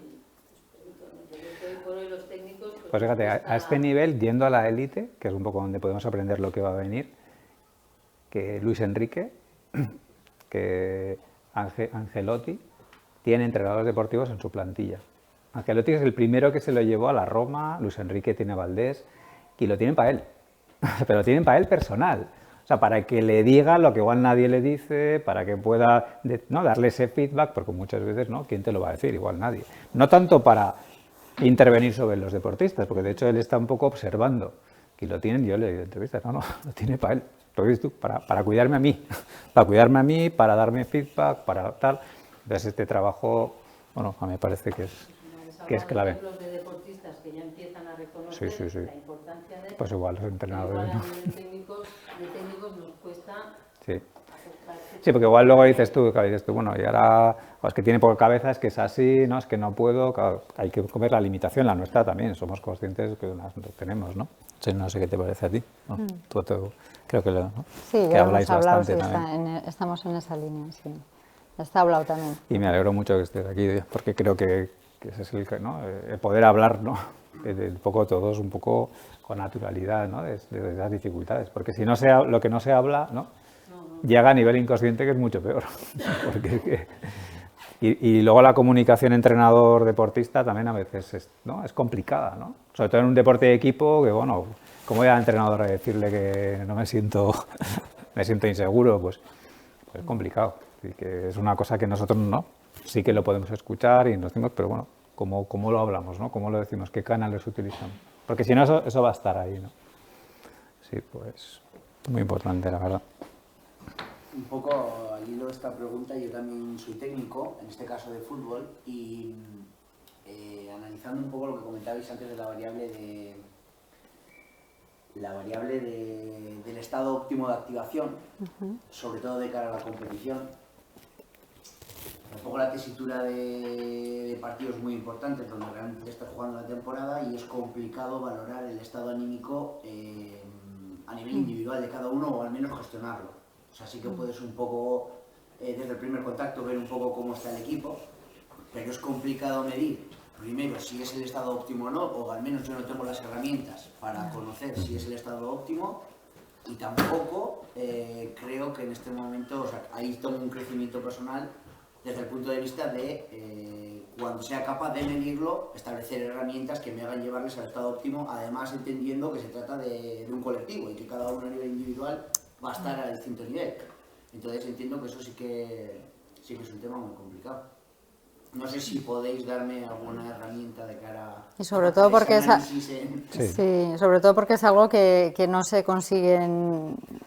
Por hoy los técnicos, pues fíjate, a este nivel, yendo a la élite, que es un poco donde podemos aprender lo que va a venir, que Luis Enrique, que Ancelotti, tiene entrenadores deportivos en su plantilla. Ancelotti es el primero que se lo llevó a la Roma, Luis Enrique tiene a Valdés, y lo tienen para él, pero lo tienen para él personal. O sea, para que le diga lo que igual nadie le dice, para que pueda darle ese feedback, porque muchas veces, ¿no?, ¿quién te lo va a decir? Igual nadie. No tanto para intervenir sobre los deportistas, porque de hecho él está un poco observando, que lo tienen, yo le digo entrevistas, no, lo tiene para él, lo dices tú, para cuidarme a mí, para darme feedback, para tal. Entonces este trabajo, bueno, a mí me parece que es clave. Los de deportistas que ya empiezan a reconocer la importancia de... Pues igual los entrenadores, igual a nivel técnicos nos cuesta... Sí, porque igual luego dices tú, bueno, y ahora es que tiene por cabeza, es que es así, no, es que no puedo, claro, hay que comer la limitación, la nuestra también, somos conscientes que las tenemos, ¿no? Sí, no sé qué te parece a ti, ¿no? Tú creo que, ¿no? Sí, que habláis bastante estamos en esa línea, sí. Está hablado también. Y me alegro mucho que estés aquí, porque creo que ese es el poder hablar, ¿no? Un poco todos, un poco con naturalidad, ¿no? De las dificultades, porque si no lo que no se habla, ¿no?, llega a nivel inconsciente, que es mucho peor. Porque y luego la comunicación entrenador-deportista también a veces es complicada, ¿no? Sobre todo en un deporte de equipo, que bueno, ¿cómo voy al entrenador a decirle que no me siento inseguro? Pues es complicado. Y que es una cosa que nosotros no, sí que lo podemos escuchar y nos decimos, pero bueno, ¿cómo lo hablamos, ¿no? ¿Cómo lo decimos? ¿Qué canales utilizamos? Porque si no, eso va a estar ahí, ¿no? Sí, pues muy importante, la verdad. Un poco al hilo de esta pregunta, yo también soy técnico, en este caso de fútbol, y analizando un poco lo que comentabais antes de la variable del estado óptimo de activación, sobre todo de cara a la competición. Un poco la tesitura de partidos muy importantes donde realmente estás jugando la temporada y es complicado valorar el estado anímico a nivel individual de cada uno, o al menos gestionarlo. O sea, sí que puedes un poco, desde el primer contacto, ver un poco cómo está el equipo, pero es complicado medir primero, si es el estado óptimo o no, o al menos yo no tengo las herramientas para conocer si es el estado óptimo, y tampoco creo que en este momento, o sea, ahí tomo un crecimiento personal desde el punto de vista de cuando sea capaz de medirlo, establecer herramientas que me hagan llevarles al estado óptimo, además entendiendo que se trata de un colectivo y que cada uno a nivel individual va a estar a distinto nivel. Entonces entiendo que eso sí que es un tema muy complicado. No sé si podéis darme alguna herramienta de cara y sobre todo porque ese análisis sí, sobre todo porque es algo que no se consigue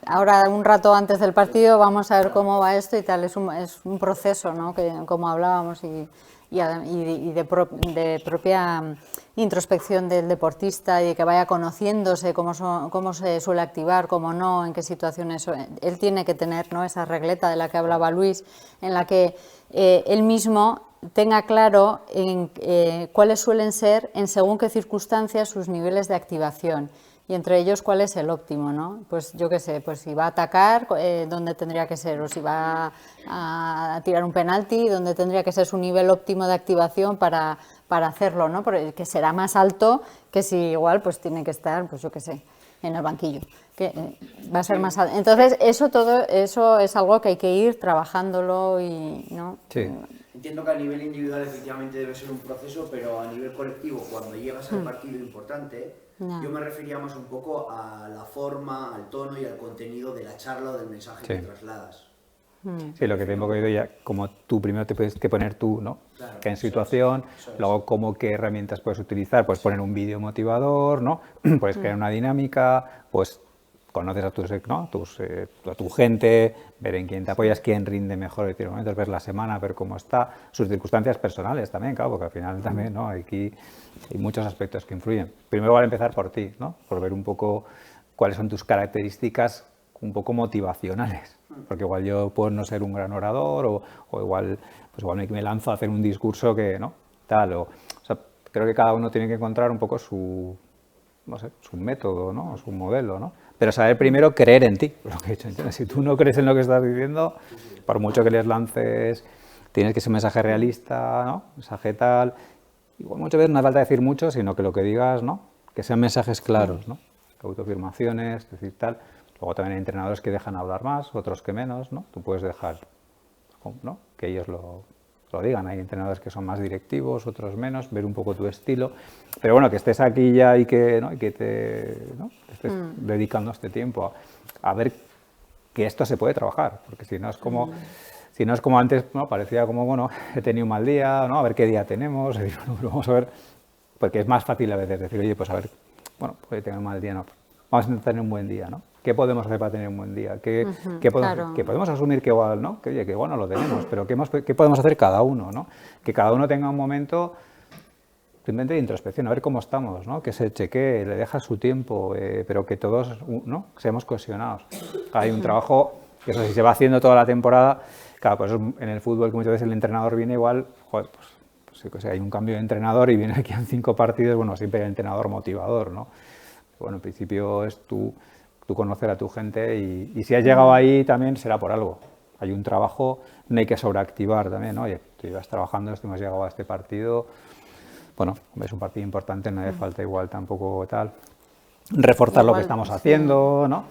ahora, un rato antes del partido, vamos a ver cómo va esto y tal. Es un proceso, ¿no? Que, como hablábamos, y de propia introspección del deportista y de que vaya conociéndose cómo se suele activar, cómo no, en qué situaciones. Él tiene que tener, ¿no?, esa regleta de la que hablaba Luis, en la que él mismo tenga claro cuáles suelen ser, en según qué circunstancias, sus niveles de activación. Y entre ellos, ¿cuál es el óptimo, no? Pues yo qué sé, pues si va a atacar, ¿dónde tendría que ser? O si va a tirar un penalti, ¿dónde tendría que ser su nivel óptimo de activación para hacerlo, ¿no? Porque será más alto que si igual pues tiene que estar, pues yo qué sé, en el banquillo. Que va a ser más alto. Entonces, eso es algo que hay que ir trabajándolo y, ¿no? Sí. Entiendo que a nivel individual efectivamente debe ser un proceso, pero a nivel colectivo, cuando llegas al partido importante, yo me refería más un poco a la forma, al tono y al contenido de la charla o del mensaje que trasladas. Sí, lo que tengo que oír ya, como tú primero te puedes que poner tú, ¿no? Claro, que en situación, luego cómo qué herramientas puedes utilizar, pues poner un vídeo motivador, ¿no? Puedes crear una dinámica, pues conoces a a tu gente, ver en quién te apoyas, quién rinde mejor en determinados momentos, ver la semana, ver cómo está, sus circunstancias personales también, claro, porque al final también, ¿no? Aquí hay muchos aspectos que influyen. Primero vale empezar por ti, ¿no? Por ver un poco cuáles son tus características un poco motivacionales, porque igual yo puedo no ser un gran orador o igual me lanzo a hacer un discurso que, ¿no? Tal, o sea, creo que cada uno tiene que encontrar un poco su método, ¿no? Su modelo, ¿no? Pero saber primero creer en ti, lo que he dicho. Entonces, si tú no crees en lo que estás diciendo, por mucho que les lances, tienes que ser un mensaje realista, ¿no? Mensaje tal. Igual muchas veces no hace falta decir mucho, sino que lo que digas, ¿no? Que sean mensajes claros, ¿no? Autoafirmaciones, decir tal. Luego también hay entrenadores que dejan hablar más, otros que menos, ¿no? Tú puedes dejar, ¿no?, que ellos lo digan. Hay entrenadores que son más directivos, otros menos, ver un poco tu estilo. Pero bueno, que estés aquí ya y que, ¿no?, y que te estés dedicando este tiempo a ver que esto se puede trabajar, porque si no es como antes, ¿no? Parecía como, bueno, he tenido un mal día, ¿no? A ver qué día tenemos, y, bueno, vamos a ver, porque es más fácil a veces decir, oye, pues a ver, bueno, puede tener un mal día, no, vamos a intentar tener un buen día, ¿no? ¿Qué podemos hacer para tener un buen día? ¿Qué podemos asumir que igual, ¿no? Que oye, que igual no lo tenemos, pero ¿qué podemos hacer cada uno, ¿no? Que cada uno tenga un momento simplemente de introspección, a ver cómo estamos, ¿no? Que se chequee, le deja su tiempo, pero que todos, ¿no?, seamos cohesionados. Hay un trabajo que eso sí se va haciendo toda la temporada. Claro, pues en el fútbol, que muchas veces el entrenador viene igual, joder, pues hay un cambio de entrenador y viene aquí en 5 partidos, bueno, siempre hay el entrenador motivador, ¿no? Bueno, en principio es tú conocer a tu gente y si has llegado ahí también será por algo. Hay un trabajo, no hay que sobreactivar también, ¿no? Oye, tú ibas trabajando, hemos llegado a este partido, bueno, es un partido importante, no hace falta igual tampoco tal, reforzar lo que estamos haciendo, ¿no?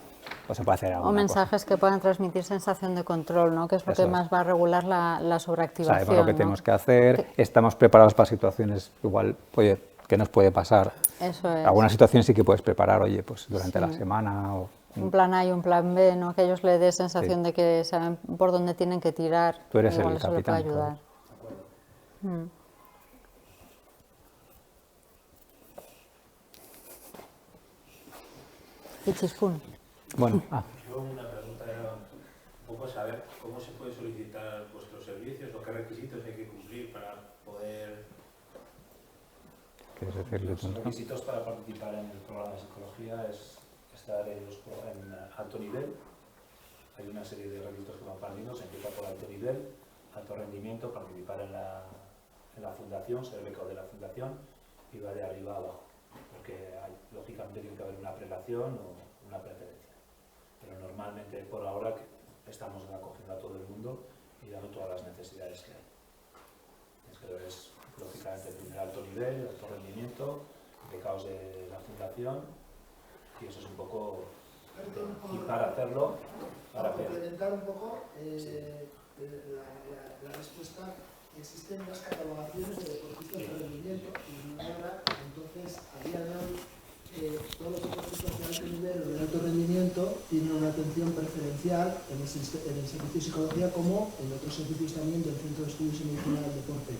Pues se puede hacer alguna o mensajes cosa que puedan transmitir sensación de control, ¿no? Que es lo que más va a regular la sobreactivación. Sabemos lo que ¿no? tenemos que hacer, estamos preparados para situaciones igual, oye, ¿qué nos puede pasar? Eso es. Alguna situación sí que puedes preparar, oye, pues durante la semana o... Un plan A y un plan B, ¿no? Que ellos le dé sensación de que saben por dónde tienen que tirar. Tú eres igual el eso capitán. le puede ayudar. Claro. Y Chispún. Bueno, Yo una pregunta era un poco saber cómo se puede solicitar vuestros servicios o qué requisitos hay que cumplir para poder... ¿quieres decirle tú? Los requisitos para participar en el programa de psicología es estar en alto nivel. Hay una serie de requisitos que van partiendo, se empieza por alto nivel, alto rendimiento, participar en la fundación, ser becado de la fundación y va de arriba a abajo, porque lógicamente tiene que haber una prelación o una preferencia. Pero normalmente por ahora estamos acogiendo a todo el mundo y dando todas las necesidades que hay. Pero es lógicamente el primer alto nivel nivel, alto rendimiento, becados de la fundación, y eso es un poco... Y para hacerlo... Para complementar un poco la respuesta, existen unas catalogaciones de deportistas de rendimiento y ahora, entonces, a día de hoy, todos los deportistas de alto nivel o de alto rendimiento tienen una atención preferencial en el servicio de psicología como en otros servicios también del Centro de Estudios y Medicina del Deporte.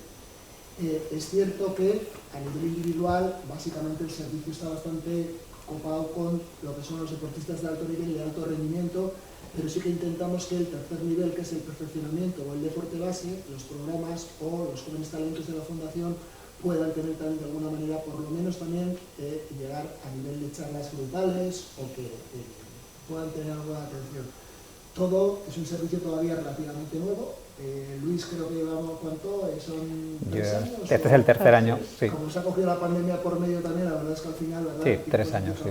Es cierto que a nivel individual, básicamente el servicio está bastante copado con lo que son los deportistas de alto nivel y de alto rendimiento, pero sí que intentamos que el tercer nivel, que es el perfeccionamiento o el deporte base, los programas o los jóvenes talentos de la Fundación puedan tener también de alguna manera, por lo menos también, llegar a nivel de charlas grupales o que puedan tener alguna atención. Todo es un servicio todavía relativamente nuevo. Luis, creo que llevamos, ¿cuánto? ¿Son 3 años? Este es el tercer año, sí. Como se ha cogido la pandemia por medio también, la verdad es que al final, ¿verdad? Sí, 3 años, sí.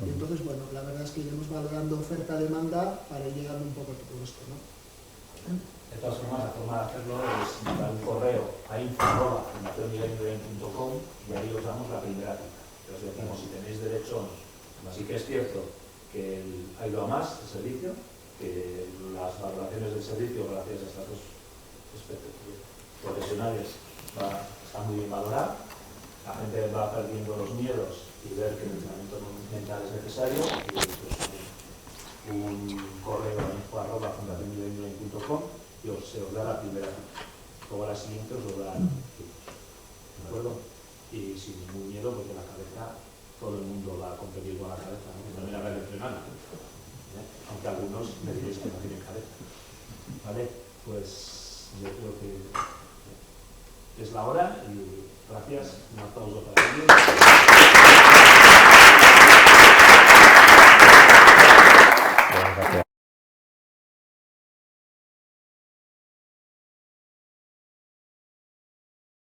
Y entonces, bueno, la verdad es que iremos valorando oferta-demanda para ir llegando un poco a todo esto, ¿no? De todas formas, la forma de hacerlo es mandar un correo a info@fundacionmiguelindurain.com y ahí os damos la primera cita. Os decimos si tenéis derecho o no. Así que es cierto que ha ido a más el servicio, que las valoraciones del servicio, gracias a estas dos profesionales, está muy bien valorado. La gente va perdiendo los miedos y ver que el entrenamiento mental es necesario. Y pues, un correo a info@fundacionmiguelindurain.com y se os da la primera cita. Luego a la siguiente os lo darán. ¿De acuerdo? Y sin ningún miedo, porque la cabeza, todo el mundo va a competir con la cabeza, ¿no? Que también habrá que entrenar, ¿no? Aunque algunos me diréis que no tienen cabeza. Vale, pues yo creo que es la hora y gracias. Un aplauso.